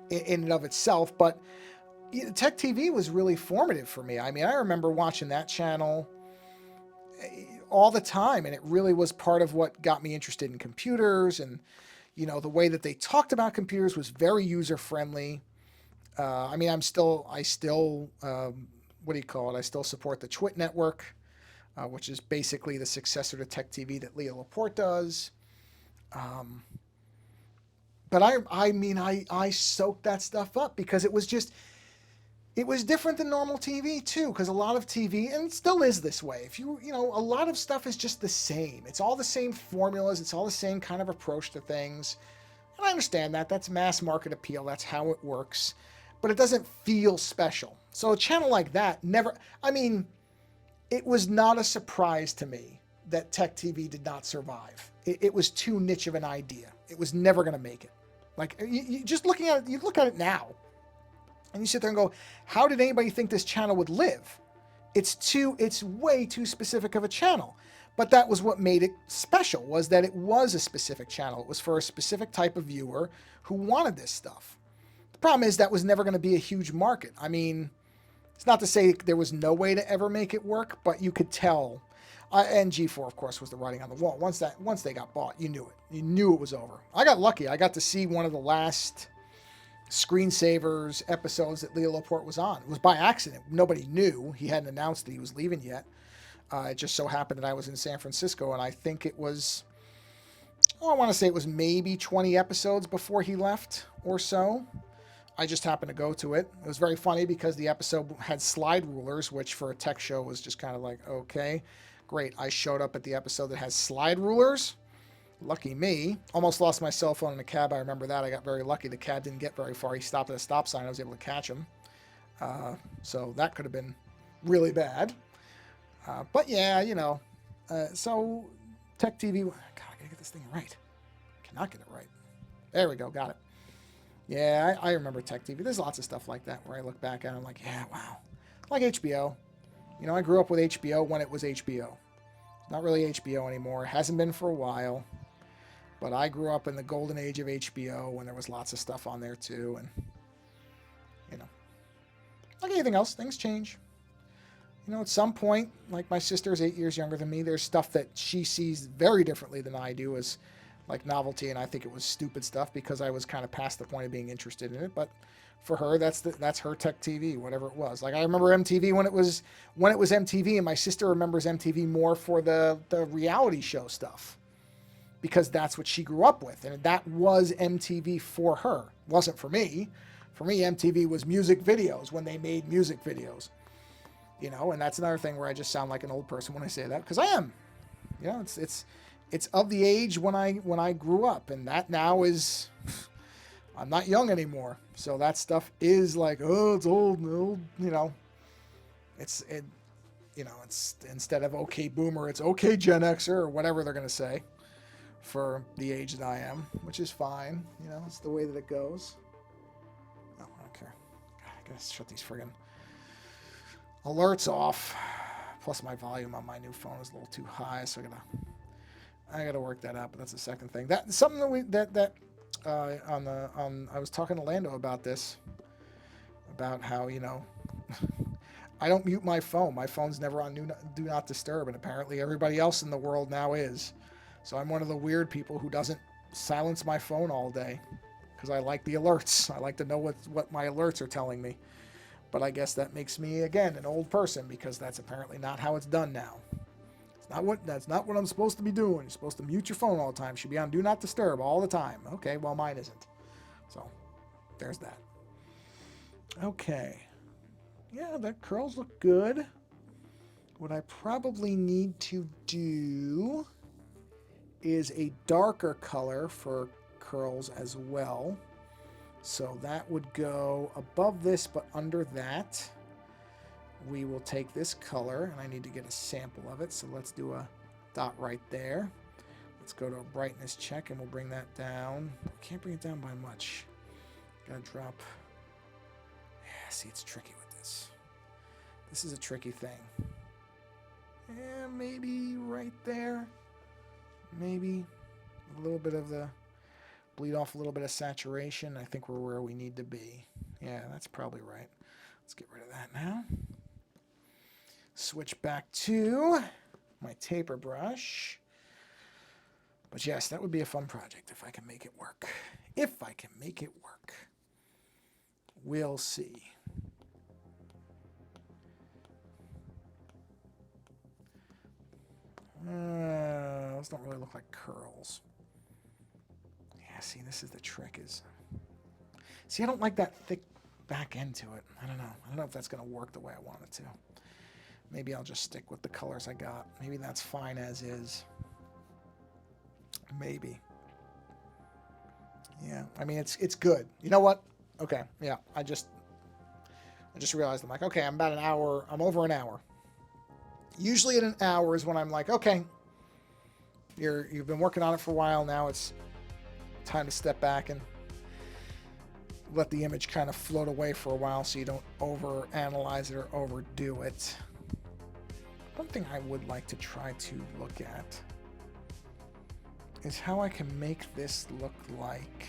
in and of itself, but Tech TV was really formative for me. I mean, I remember watching that channel all the time, and it really was part of what got me interested in computers. And the way that they talked about computers was very user friendly. I mean, I still, what do you call it? I still support the Twit network, which is basically the successor to Tech TV that Leo Laporte does. But I soaked that stuff up because it was different than normal TV too. Because a lot of TV, and it still is this way. If a lot of stuff is just the same. It's all the same formulas. It's all the same kind of approach to things. And I understand that. That's mass market appeal. That's how it works. But it doesn't feel special. So a channel like that it was not a surprise to me that Tech TV did not survive. It was too niche of an idea. It was never going to make it. Like, you just looking at it, you look at it now, and you sit there and go, how did anybody think this channel would live? It's way too specific of a channel. But that was what made it special, was that it was a specific channel. It was for a specific type of viewer who wanted this stuff. The problem is that was never going to be a huge market. I mean, it's not to say there was no way to ever make it work, but you could tell. And G4, of course, was the writing on the wall. Once they got bought, you knew it. You knew it was over. I got lucky. I got to see one of the last Screensavers episodes that Leo Laporte was on. It was by accident. Nobody knew. He hadn't announced that he was leaving yet. It just so happened that I was in San Francisco, and I think it was, I want to say it was maybe 20 episodes before he left or so. I just happened to go to it. It was very funny because the episode had slide rulers, which for a tech show was just kind of like, okay, great. I showed up at the episode that has slide rulers. Lucky me. Almost lost my cell phone in a cab. I remember that. I got very lucky. The cab didn't get very far. He stopped at a stop sign. I was able to catch him. So that could have been really bad. But yeah, so Tech TV. God, I gotta get this thing right. I cannot get it right. There we go. Got it. Yeah, I remember Tech TV. There's lots of stuff like that where I look back at it and I'm like, yeah, wow. Like HBO. I grew up with HBO when it was HBO. It's not really HBO anymore. It hasn't been for a while. But I grew up in the golden age of HBO when there was lots of stuff on there too. And, like anything else, things change. At some point, like my sister's 8 years younger than me, there's stuff that she sees very differently than I do as like novelty, and I think it was stupid stuff because I was kind of past the point of being interested in it. But for her, that's her Tech TV, whatever it was. Like I remember MTV when it was MTV, and my sister remembers MTV more for the reality show stuff because that's what she grew up with, and that was MTV for her. It wasn't for me. For me, MTV was music videos when they made music videos. And that's another thing where I just sound like an old person when I say that, because I am. It's of the age when I grew up, and that now is, I'm not young anymore. So that stuff is like, oh, it's old. It's instead of okay boomer, it's okay Gen Xer or whatever they're gonna say for the age that I am, which is fine. It's the way that it goes. Oh, I don't care. God, I gotta shut these friggin' alerts off. Plus my volume on my new phone is a little too high, so I gotta work that out. But that's the second thing. That's something that I was talking to Lando about this, about how I don't mute my phone. My phone's never on do not disturb, and apparently everybody else in the world now is. So I'm one of the weird people who doesn't silence my phone all day because I like the alerts. I like to know what my alerts are telling me. But I guess that makes me, again, an old person because that's apparently not how it's done now. That's not what I'm supposed to be doing. You're supposed to mute your phone all the time. You should be on Do Not Disturb all the time. Okay, well, mine isn't. So, there's that. Okay. Yeah, the curls look good. What I probably need to do is a darker color for curls as well. So that would go above this, but under that, we will take this color, and I need to get a sample of it. So let's do a dot right there. Let's go to a brightness check, and we'll bring that down. Can't bring it down by much. Gotta drop. Yeah, see, it's tricky with this. This is a tricky thing. Yeah, maybe right there. Maybe a little bit of the bleed off a little bit of saturation. I think we're where we need to be. Yeah, that's probably right. Let's get rid of that now. Switch back to my taper brush. But yes, that would be a fun project if I can make it work. If I can make it work. We'll see. Those don't really look like curls. Yeah, see, this is the trick is... See, I don't like that thick back end to it. I don't know. I don't know if that's going to work the way I want it to. Maybe I'll just stick with the colors I got. Maybe that's fine as is. Maybe. Yeah, I mean, it's good. You know what? Okay, yeah, I just realized, I'm like, okay, I'm about an hour. I'm over an hour. Usually at an hour is when I'm like, okay, you've been working on it for a while. Now it's time to step back and let the image kind of float away for a while so you don't over-analyze it or overdo it. One thing I would like to try to look at is how I can make this look like...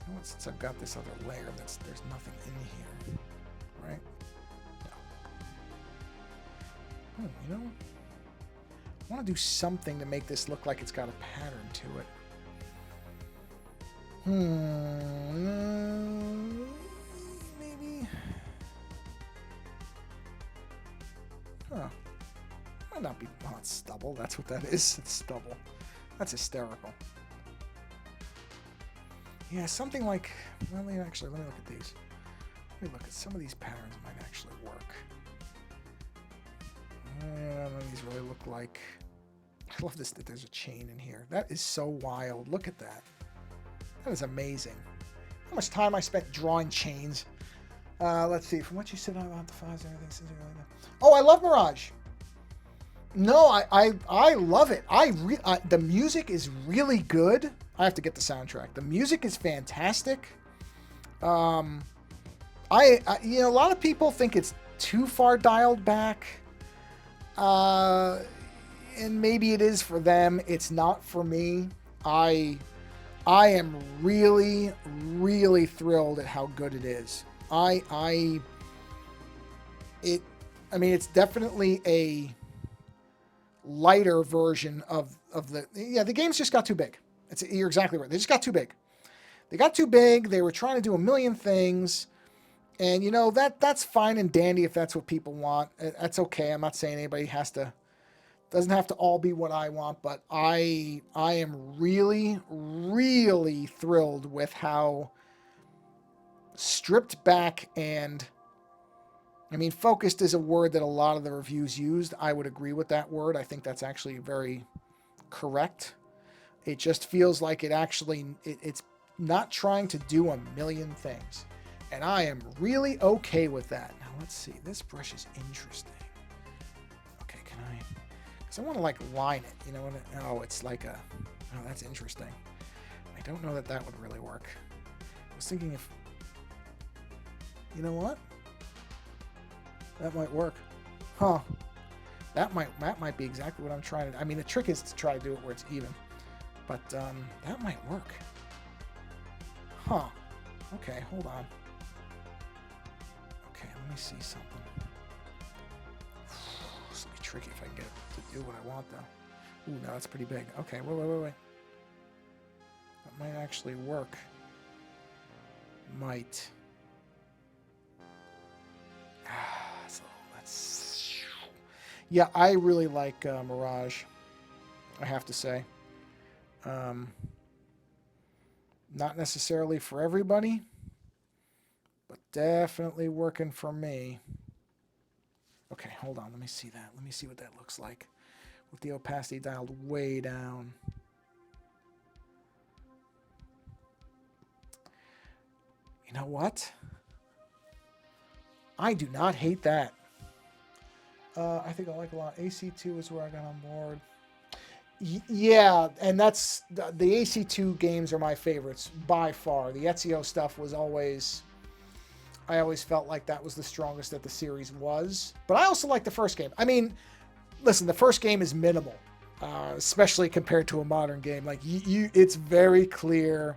You know what, since I've got this other layer, there's nothing in here, right? No. Oh, you know, I want to do something to make this look like it's got a pattern to it. Maybe. Huh. Might not be. Oh, it's stubble. That's what that is. It's stubble. That's hysterical. Yeah, something like. Well, actually, let me look at these. Let me look at some of these patterns. Might actually work. None of these really look like. I love this that there's a chain in here. That is so wild. Look at that. That is amazing. How much time I spent drawing chains. Let's see. From what you said about the files and everything. Oh, I love Mirage. No, I love it. The music is really good. I have to get the soundtrack. The music is fantastic. You know, a lot of people think it's too far dialed back. And maybe it is for them. It's not for me. I am really, really thrilled at how good it is. I mean, it's definitely a lighter version of the... Yeah, the games just got too big. You're exactly right. They just got too big. They got too big. They were trying to do a million things. And, you know, that's fine and dandy if that's what people want. That's okay. I'm not saying anybody doesn't have to all be what I want, but I am really, really thrilled with how stripped back and, I mean, focused is a word that a lot of the reviews used. I would agree with that word. I think that's actually very correct. It just feels like it's not trying to do a million things. And I am really okay with that. Now, let's see. This brush is interesting. Okay, can I... Because I want to, like, line it. You know what? Oh, it's like a... Oh, that's interesting. I don't know that would really work. I was thinking if... You know what? That might work. Huh. That might be exactly what I'm trying to... I mean, the trick is to try to do it where it's even. But, that might work. Huh. Okay, hold on. Okay, let me see something. This will be tricky if I can get it to do what I want, though. Ooh, no, that's pretty big. Okay, wait. That might actually work. Might. So let's... Yeah, I really like Mirage, I have to say. Not necessarily for everybody, but definitely working for me. Okay, hold on. Let me see that. Let me see what that looks like with the opacity dialed way down. You know what? I do not hate that. I think I like a lot. AC2 is where I got on board. Yeah, and that's the AC2 games are my favorites by far. The Ezio stuff was always... I always felt like that was the strongest that the series was. But I also like the first game. I mean, listen, the first game is minimal, especially compared to a modern game. Like, it's very clear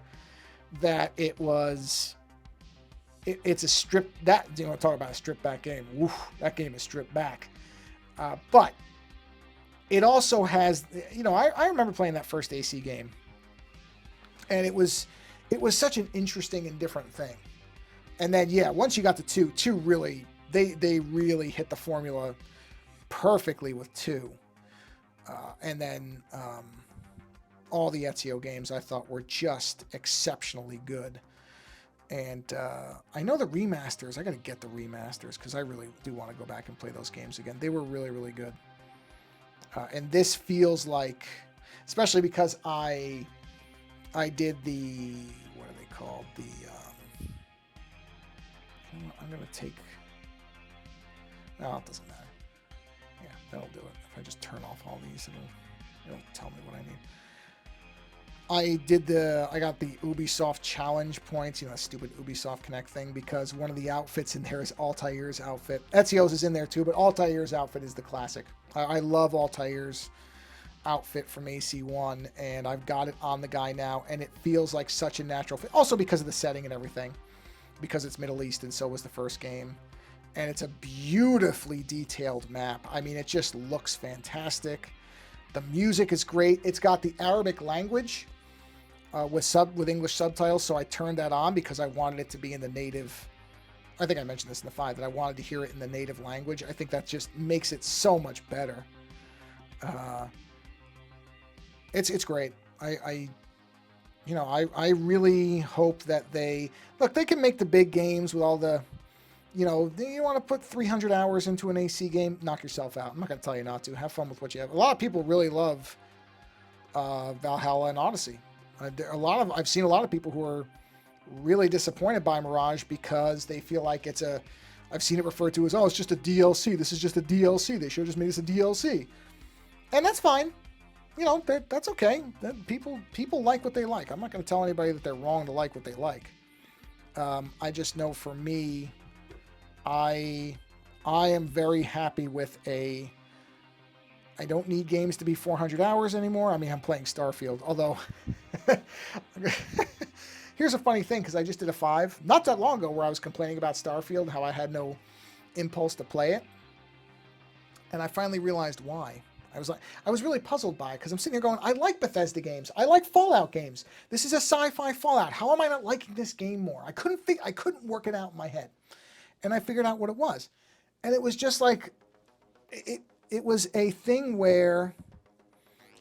that it was it's a strip that talk about a stripped back game. Woof, that game is stripped back. But it also has, I remember playing that first AC game, and it was such an interesting and different thing. And then once you got to two really they really hit the formula perfectly with 2. And then all the Ezio games I thought were just exceptionally good. And I know the remasters. I got to get the remasters because I really do want to go back and play those games again. They were really, really good. And this feels like, especially because I did the, what are they called? I'm going to take, no, it doesn't matter. Yeah, that'll do it. If I just turn off all these, it'll tell me what I need. I got the Ubisoft challenge points, stupid Ubisoft Connect thing, because one of the outfits in there is Altair's outfit. Ezio's is in there too, but Altair's outfit is the classic. I love Altair's outfit from AC1, and I've got it on the guy now, and it feels like such a natural fit. Also because of the setting and everything, because it's Middle East, and so was the first game. And it's a beautifully detailed map. I mean, it just looks fantastic. The music is great. It's got the Arabic language with English subtitles, so I turned that on because I wanted it to be in the native. I think I mentioned this in the 5, that I wanted to hear it in the native language. I think that just makes it so much better. It's great. I really hope that they can make the big games with all the, you want to put 300 hours into an AC game, knock yourself out. I'm not going to tell you not to. Have fun with what you have. A lot of people really love Valhalla and Odyssey. I've seen a lot of people who are really disappointed by Mirage because they feel like I've seen it referred to as, oh, it's just a DLC. This is just a DLC. They should have just made this a DLC. And that's fine. That's okay. People like what they like. I'm not going to tell anybody that they're wrong to like what they like. I just know for me, I am very happy with I don't need games to be 400 hours anymore. I mean, I'm playing Starfield, although here's a funny thing, because I just did a 5 not that long ago where I was complaining about Starfield, how I had no impulse to play it. And I finally realized why. I was really puzzled by it, because I'm sitting here going, I like Bethesda games. I like Fallout games. This is a sci-fi Fallout. How am I not liking this game more? I couldn't work it out in my head. And I figured out what it was. And it was just like, it was a thing where,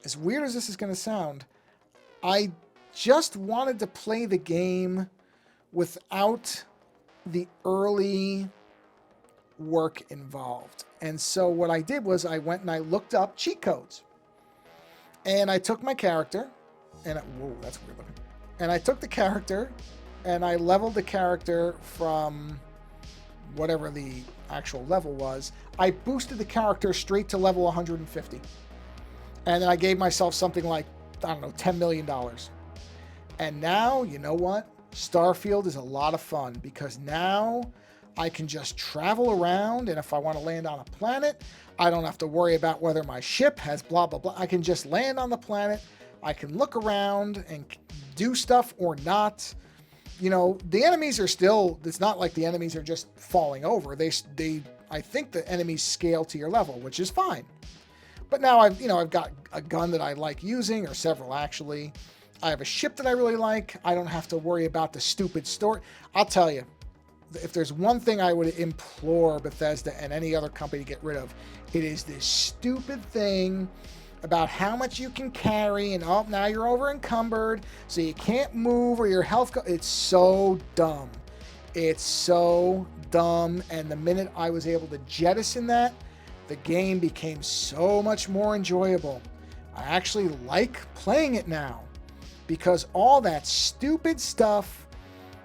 as weird as this is going to sound, I just wanted to play the game without the early work involved. And so what I did was I went and I looked up cheat codes. And I took my character, and whoa, that's weird looking. And I took the character, and I leveled the character from whatever the actual level was. I boosted the character straight to level 150. And then I gave myself something like, I don't know, $10 million. And now, you know what? Starfield is a lot of fun, because now I can just travel around, and if I want to land on a planet, I don't have to worry about whether my ship has blah, blah, blah. I can just land on the planet. I can look around and do stuff or not. The enemies are still, it's not like the enemies are just falling over. I think the enemies scale to your level, which is fine. But now I've got a gun that I like using, or several actually. I have a ship that I really like. I don't have to worry about the stupid story. I'll tell you, if there's one thing I would implore Bethesda and any other company to get rid of, it is this stupid thing about how much you can carry, and now you're over encumbered, so you can't move, or your health it's so dumb. It's so dumb. And the minute I was able to jettison that, the game became so much more enjoyable. I actually like playing it now, because all that stupid stuff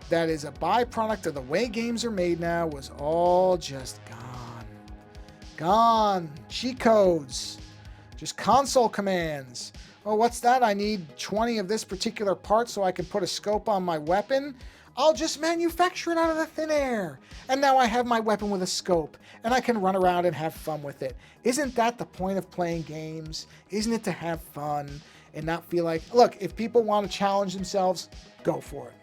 that is a byproduct of the way games are made now was all just gone. Cheat codes. Just console commands. Oh, what's that? I need 20 of this particular part so I can put a scope on my weapon. I'll just manufacture it out of the thin air. And now I have my weapon with a scope, and I can run around and have fun with it. Isn't that the point of playing games? Isn't it to have fun and not feel like, look, if people want to challenge themselves, go for it.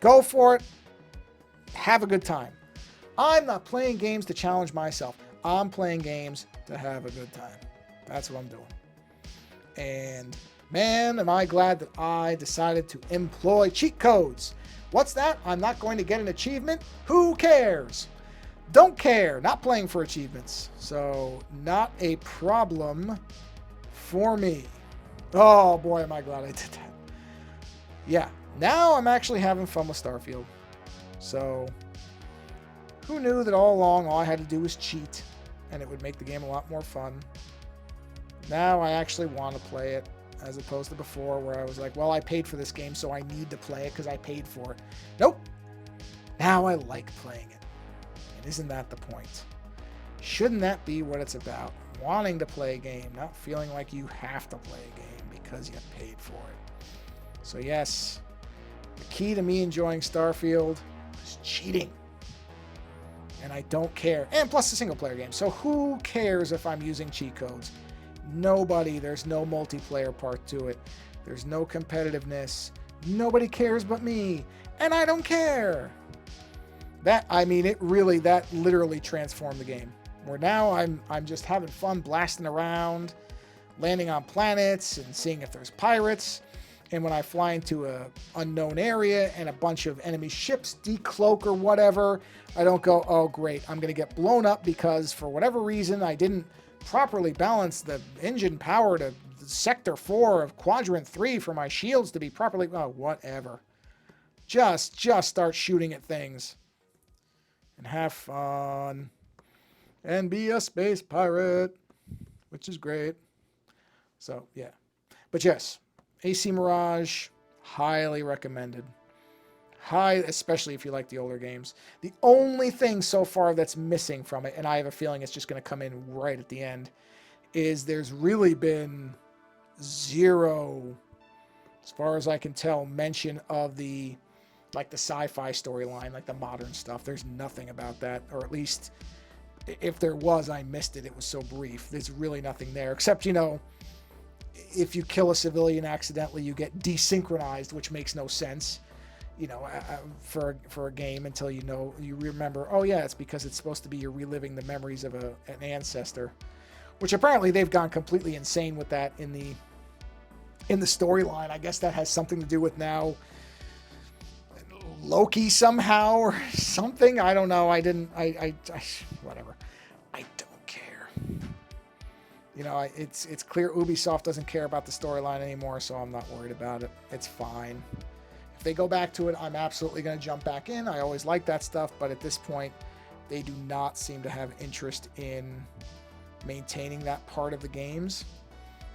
Go for it. have a good time. I'm not playing games to challenge myself. I'm playing games to have a good time. That's what I'm doing. And man, am I glad that I decided to employ cheat codes. What's that? I'm not going to get an achievement? Who cares? Don't care. Not playing for achievements. So, not a problem for me. Oh boy, am I glad I did that. Yeah, now I'm actually having fun with Starfield. So, who knew that all along all I had to do was cheat and it would make the game a lot more fun. Now I actually want to play it as opposed to before where I was like, well, I paid for this game, so I need to play it because I paid for it. Nope. Now I like playing it. And isn't that the point? Shouldn't that be what it's about? Wanting to play a game, not feeling like you have to play a game because you paid for it. So yes, the key to me enjoying Starfield is cheating. And I don't care. And plus, a single-player game. So who cares if I'm using cheat codes? Nobody. There's no multiplayer part to it. There's no competitiveness. Nobody cares but me. And I don't care. That literally transformed the game. Where now I'm just having fun blasting around, landing on planets and seeing if there's pirates. And when I fly into a unknown area and a bunch of enemy ships decloak or whatever, I don't go, oh great, I'm going to get blown up because for whatever reason I didn't properly balance the engine power to sector 4 of quadrant 3 for my shields to be properly, oh whatever. Just start shooting at things and have fun and be a space pirate, which is great. So yeah, but yes. AC Mirage, highly recommended. Especially if you like the older games. The only thing so far that's missing from it, and I have a feeling it's just going to come in right at the end, is there's really been zero, as far as I can tell, mention of the sci-fi storyline, like the modern stuff. There's nothing about that, or at least if there was, I missed it. It was so brief. There's really nothing there, except, if you kill a civilian accidentally, you get desynchronized, which makes no sense, for a game until you remember, oh yeah, it's because it's supposed to be you're reliving the memories of an ancestor, which apparently they've gone completely insane with that in the storyline. I guess that has something to do with now Loki somehow or something. I don't know. I whatever. I don't care. It's clear Ubisoft doesn't care about the storyline anymore, so I'm not worried about it. It's fine. If they go back to it, I'm absolutely going to jump back in. I always like that stuff, but at this point, they do not seem to have interest in maintaining that part of the games.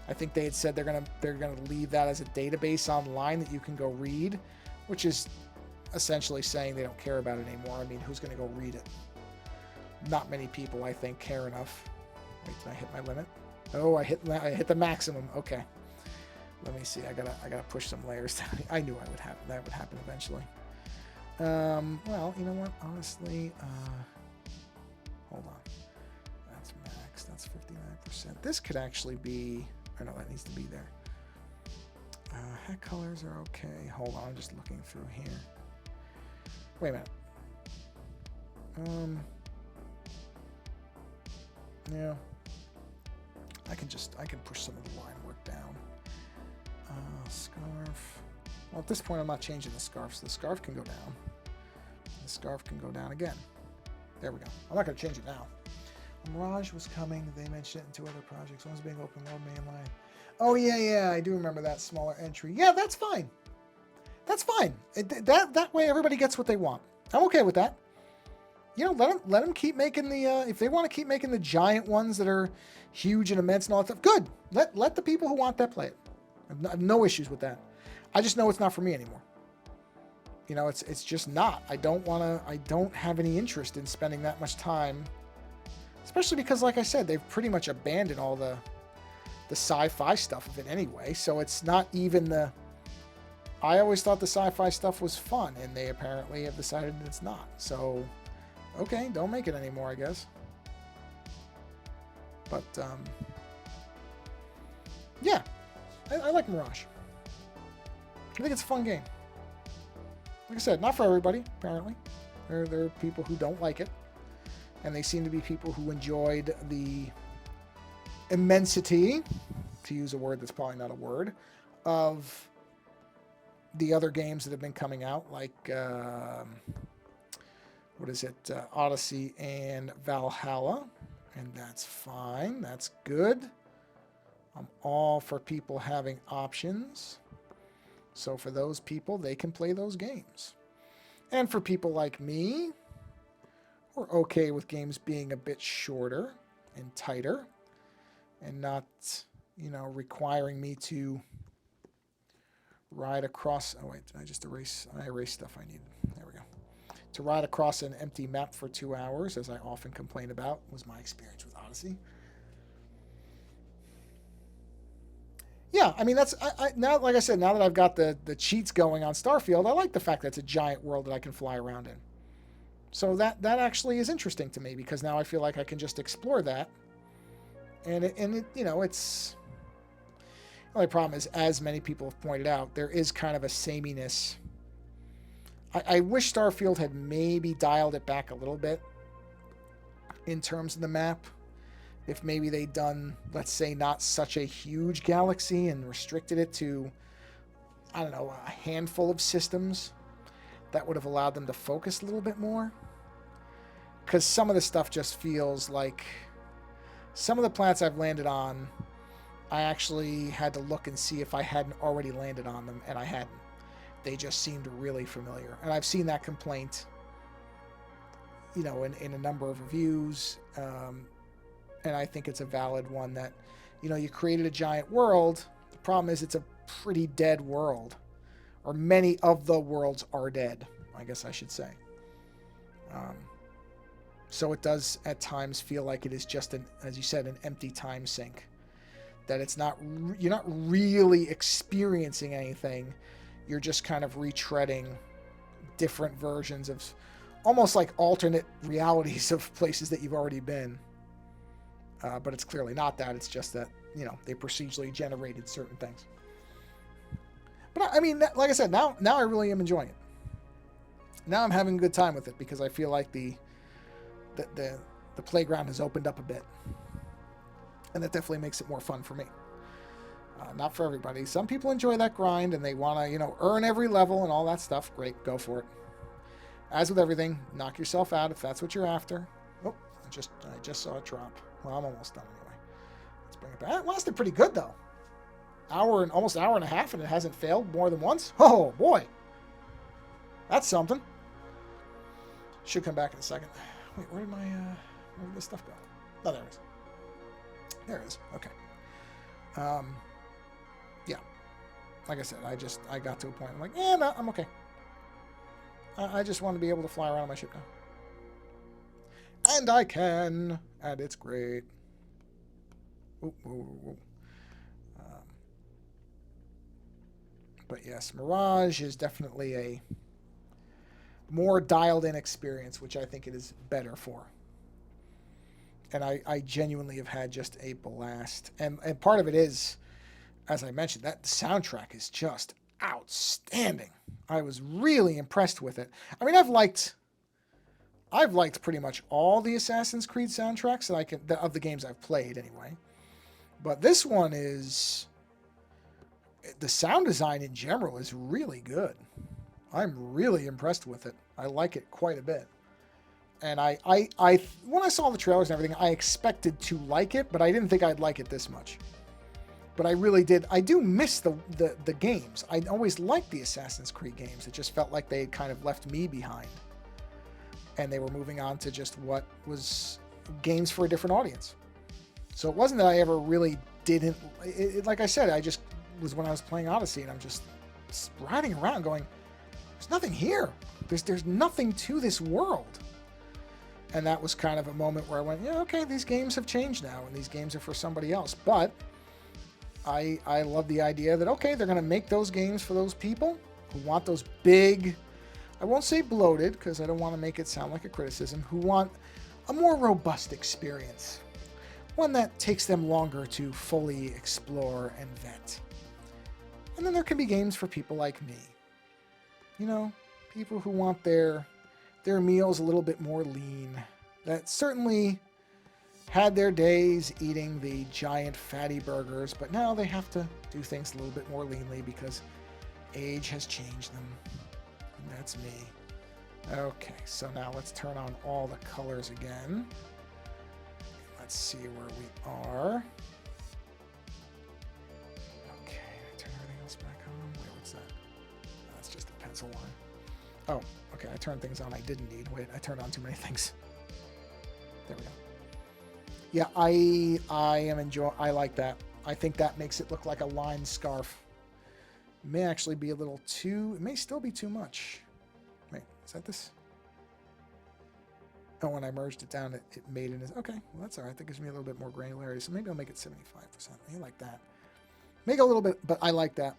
I think they had said they're gonna leave that as a database online that you can go read, which is essentially saying they don't care about it anymore. I mean, who's going to go read it? Not many people, I think, care enough. Wait, did I hit my limit? Oh, I hit the maximum. Okay. Let me see. I gotta push some layers. I knew that would happen eventually. Well, you know what? Honestly, hold on. That's max. That's 59%. This could actually be. Oh no, that needs to be there. Head colors are okay. Hold on, I'm just looking through here. Wait a minute. Yeah. I can push some of the line work down. Scarf. Well, at this point, I'm not changing the scarf, so the scarf can go down. The scarf can go down again. There we go. I'm not going to change it now. Mirage was coming. They mentioned it in 2 other projects. One was being open world mainline. Oh, yeah, I do remember that smaller entry. Yeah, that's fine. That's fine. That way, everybody gets what they want. I'm okay with that. Let them keep making the, if they want to keep making the giant ones that are huge and immense and all that stuff, good. Let the people who want that play it. I have no issues with that. I just know it's not for me anymore. It's just not. I don't have any interest in spending that much time, especially because, like I said, they've pretty much abandoned all the sci-fi stuff of it anyway. So it's not even I always thought the sci-fi stuff was fun, and they apparently have decided that it's not. So, okay, don't make it anymore, I guess. But, yeah, I like Mirage. I think it's a fun game. Like I said, not for everybody, apparently. There are people who don't like it, and they seem to be people who enjoyed the immensity, to use a word that's probably not a word, of the other games that have been coming out, like Odyssey and Valhalla, and that's fine. That's good. I'm all for people having options. So for those people, they can play those games. And for people like me, we're okay with games being a bit shorter and tighter and not, requiring me to ride across... Oh, wait, I erased stuff I needed. There we go. To ride across an empty map for 2 hours, as I often complain about, was my experience with Odyssey. Yeah, I mean, now, like I said, now that I've got the cheats going on Starfield, I like the fact that it's a giant world that I can fly around in. So that actually is interesting to me, because now I feel like I can just explore that. And it's... The only problem is, as many people have pointed out, there is kind of a sameness. I wish Starfield had maybe dialed it back a little bit in terms of the map. If maybe they'd done, let's say, not such a huge galaxy and restricted it to, I don't know, a handful of systems, that would have allowed them to focus a little bit more. Because some of the stuff just feels like... Some of the planets I've landed on, I actually had to look and see if I hadn't already landed on them, and I hadn't. They just seemed really familiar. And I've seen that complaint, in a number of reviews, and I think it's a valid one that, you created a giant world. The problem is it's a pretty dead world, or many of the worlds are dead, I guess I should say. So it does at times feel like it is just, as you said, an empty time sink. That it's not, you're not really experiencing anything. You're just kind of retreading different versions of, almost like alternate realities of places that you've already been. But it's clearly not that. It's just that, they procedurally generated certain things. But I mean, like I said, now I really am enjoying it. Now I'm having a good time with it, because I feel like the playground has opened up a bit. And that definitely makes it more fun for me. Not for everybody. Some people enjoy that grind and they want to, earn every level and all that stuff. Great, go for it. As with everything, knock yourself out if that's what you're after. Oh, I just saw it drop. Well, I'm almost done anyway. Let's bring it back. It lasted pretty good though. Almost hour and a half, and it hasn't failed more than once. Oh boy, that's something. Should come back in a second. Wait, where did this stuff go? Oh, there it is. There it is. Okay. Yeah. Like I said, I got to a point. I'm like, no, I'm okay. I just want to be able to fly around on my ship now. And I can. And it's great. Ooh, ooh, ooh. But yes, Mirage is definitely a more dialed-in experience, which I think it is better for. And I genuinely have had just a blast. And part of it is, as I mentioned, that soundtrack is just outstanding. I was really impressed with it. I mean, I've liked pretty much all the Assassin's Creed soundtracks of the games I've played anyway. But this one is... The sound design in general is really good. I'm really impressed with it. I like it quite a bit. And I when I saw the trailers and everything, I expected to like it, but I didn't think I'd like it this much. But I really did. I do miss the games. I always liked the Assassin's Creed games. It just felt like they had kind of left me behind. And they were moving on to just what was games for a different audience. So it wasn't that I ever really didn't... like I said, I just was when I was playing Odyssey, and I'm just riding around going, there's nothing here. There's nothing to this world. And that was kind of a moment where I went, yeah, okay, these games have changed now, and these games are for somebody else. But I love the idea that, okay, they're going to make those games for those people who want those big, I won't say bloated, because I don't want to make it sound like a criticism, who want a more robust experience. One that takes them longer to fully explore and vet. And then there can be games for people like me. You know, people who want their their meals a little bit more lean. That certainly had their days eating the giant fatty burgers, but now they have to do things a little bit more leanly because age has changed them. And that's me. Okay, so now let's turn on all the colors again. Let's see where we are. Okay, turn everything else back on. Wait, what's that? That's just a pencil line. Oh, okay, I turned things on I didn't need. Wait, I turned on too many things. There we go. Yeah, I like that. I think that makes it look like a lined scarf. It may actually be a little too, it may still be too much. Wait, is that this? Oh, when I merged it down, it made it. Okay, well, that's all right. That gives me a little bit more granularity. So maybe I'll make it 75%. I like that. Make it a little bit, but I like that.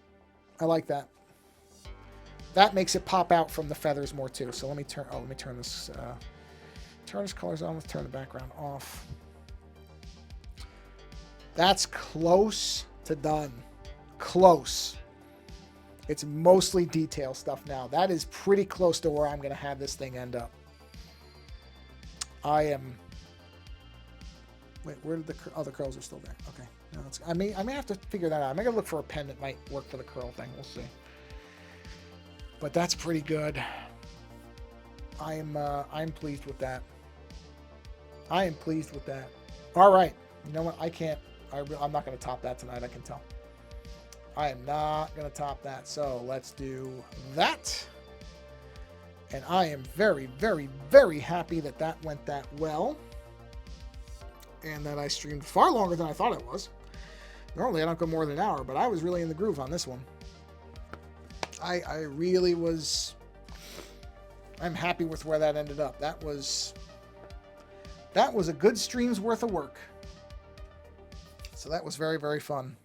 I like that. That makes it pop out from the feathers more too. So let me turn this, turn this colors on. Let's turn the background off. That's close to done. Close. It's mostly detail stuff now. That is pretty close to where I'm going to have this thing end up. I am... Wait, where did the... Oh, the curls are still there. Okay. No, I may have to figure that out. I'm going to look for a pen that might work for the curl thing. We'll see. But that's pretty good. I'm pleased with that. I am pleased with that. All right. You know what? I'm not going to top that tonight, I can tell. I am not going to top that. So let's do that. And I am very, very, very happy that that went that well. And that I streamed far longer than I thought it was. Normally I don't go more than an hour, but I was really in the groove on this one. I really was... I'm happy with where that ended up. That was a good stream's worth of work. So that was very, very fun.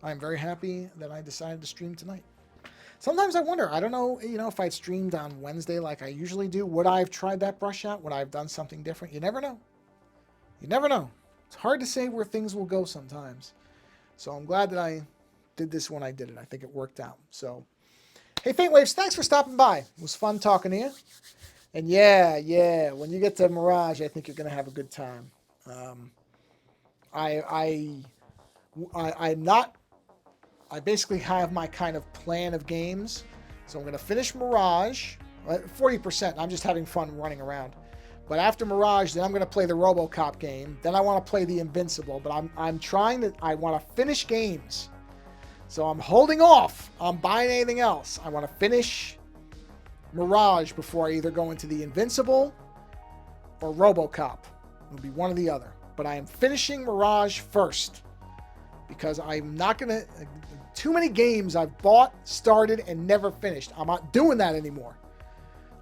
I'm very happy that I decided to stream tonight. Sometimes I wonder, I don't know, if I'd streamed on Wednesday like I usually do, would I have tried that brush out? Would I have done something different? You never know. You never know. It's hard to say where things will go sometimes. So I'm glad that I did this when I did it. I think it worked out. So, hey, Faint Waves, thanks for stopping by. It was fun talking to you. And yeah, when you get to Mirage, I think you're going to have a good time. I basically have my kind of plan of games. So I'm going to finish Mirage, 40%. I'm just having fun running around. But after Mirage, then I'm going to play the RoboCop game. Then I want to play the Invincible. But I want to finish games. So I'm holding off on buying anything else. I want to finish Mirage before I either go into the Invincible or RoboCop. It'll be one or the other. But I am finishing Mirage first. Because I'm not going to... Too many games I've bought, started, and never finished. I'm not doing that anymore.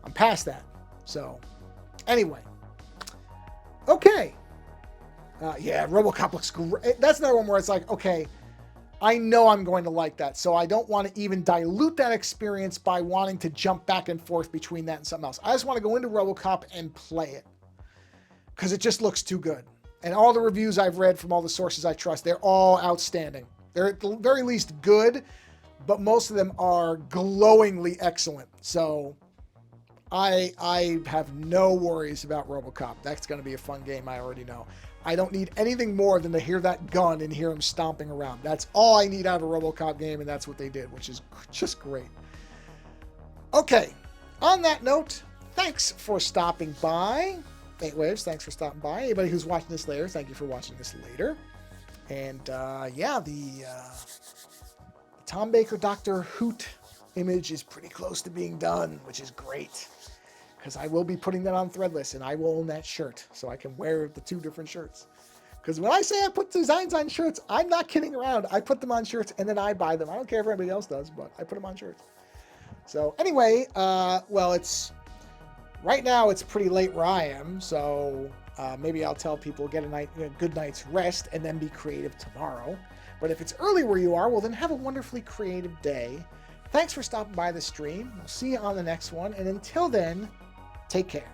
I'm past that. So, anyway. Okay. Yeah, RoboCop looks great. That's another one where it's like, okay, I know I'm going to like that. So I don't want to even dilute that experience by wanting to jump back and forth between that and something else. I just want to go into RoboCop and play it. Because it just looks too good. And all the reviews I've read from all the sources I trust, they're all outstanding. They're at the very least good, but most of them are glowingly excellent. So I have no worries about RoboCop. That's going to be a fun game, I already know. I don't need anything more than to hear that gun and hear him stomping around. That's all I need out of a RoboCop game, and that's what they did, which is just great. Okay, on that note, thanks for stopping by. Faint Waves, thanks for stopping by. Anybody who's watching this later, thank you for watching this later. And yeah, the Tom Baker Doctor Hoot image is pretty close to being done, which is great. Because I will be putting that on Threadless, and I will own that shirt, so I can wear the two different shirts. Because when I say I put designs on shirts, I'm not kidding around. I put them on shirts, and then I buy them. I don't care if anybody else does, but I put them on shirts. So anyway, well, right now it's pretty late where I am, so maybe I'll tell people get a good night's rest and then be creative tomorrow. But if it's early where you are, well, then have a wonderfully creative day. Thanks for stopping by the stream. We'll see you on the next one. And until then, take care.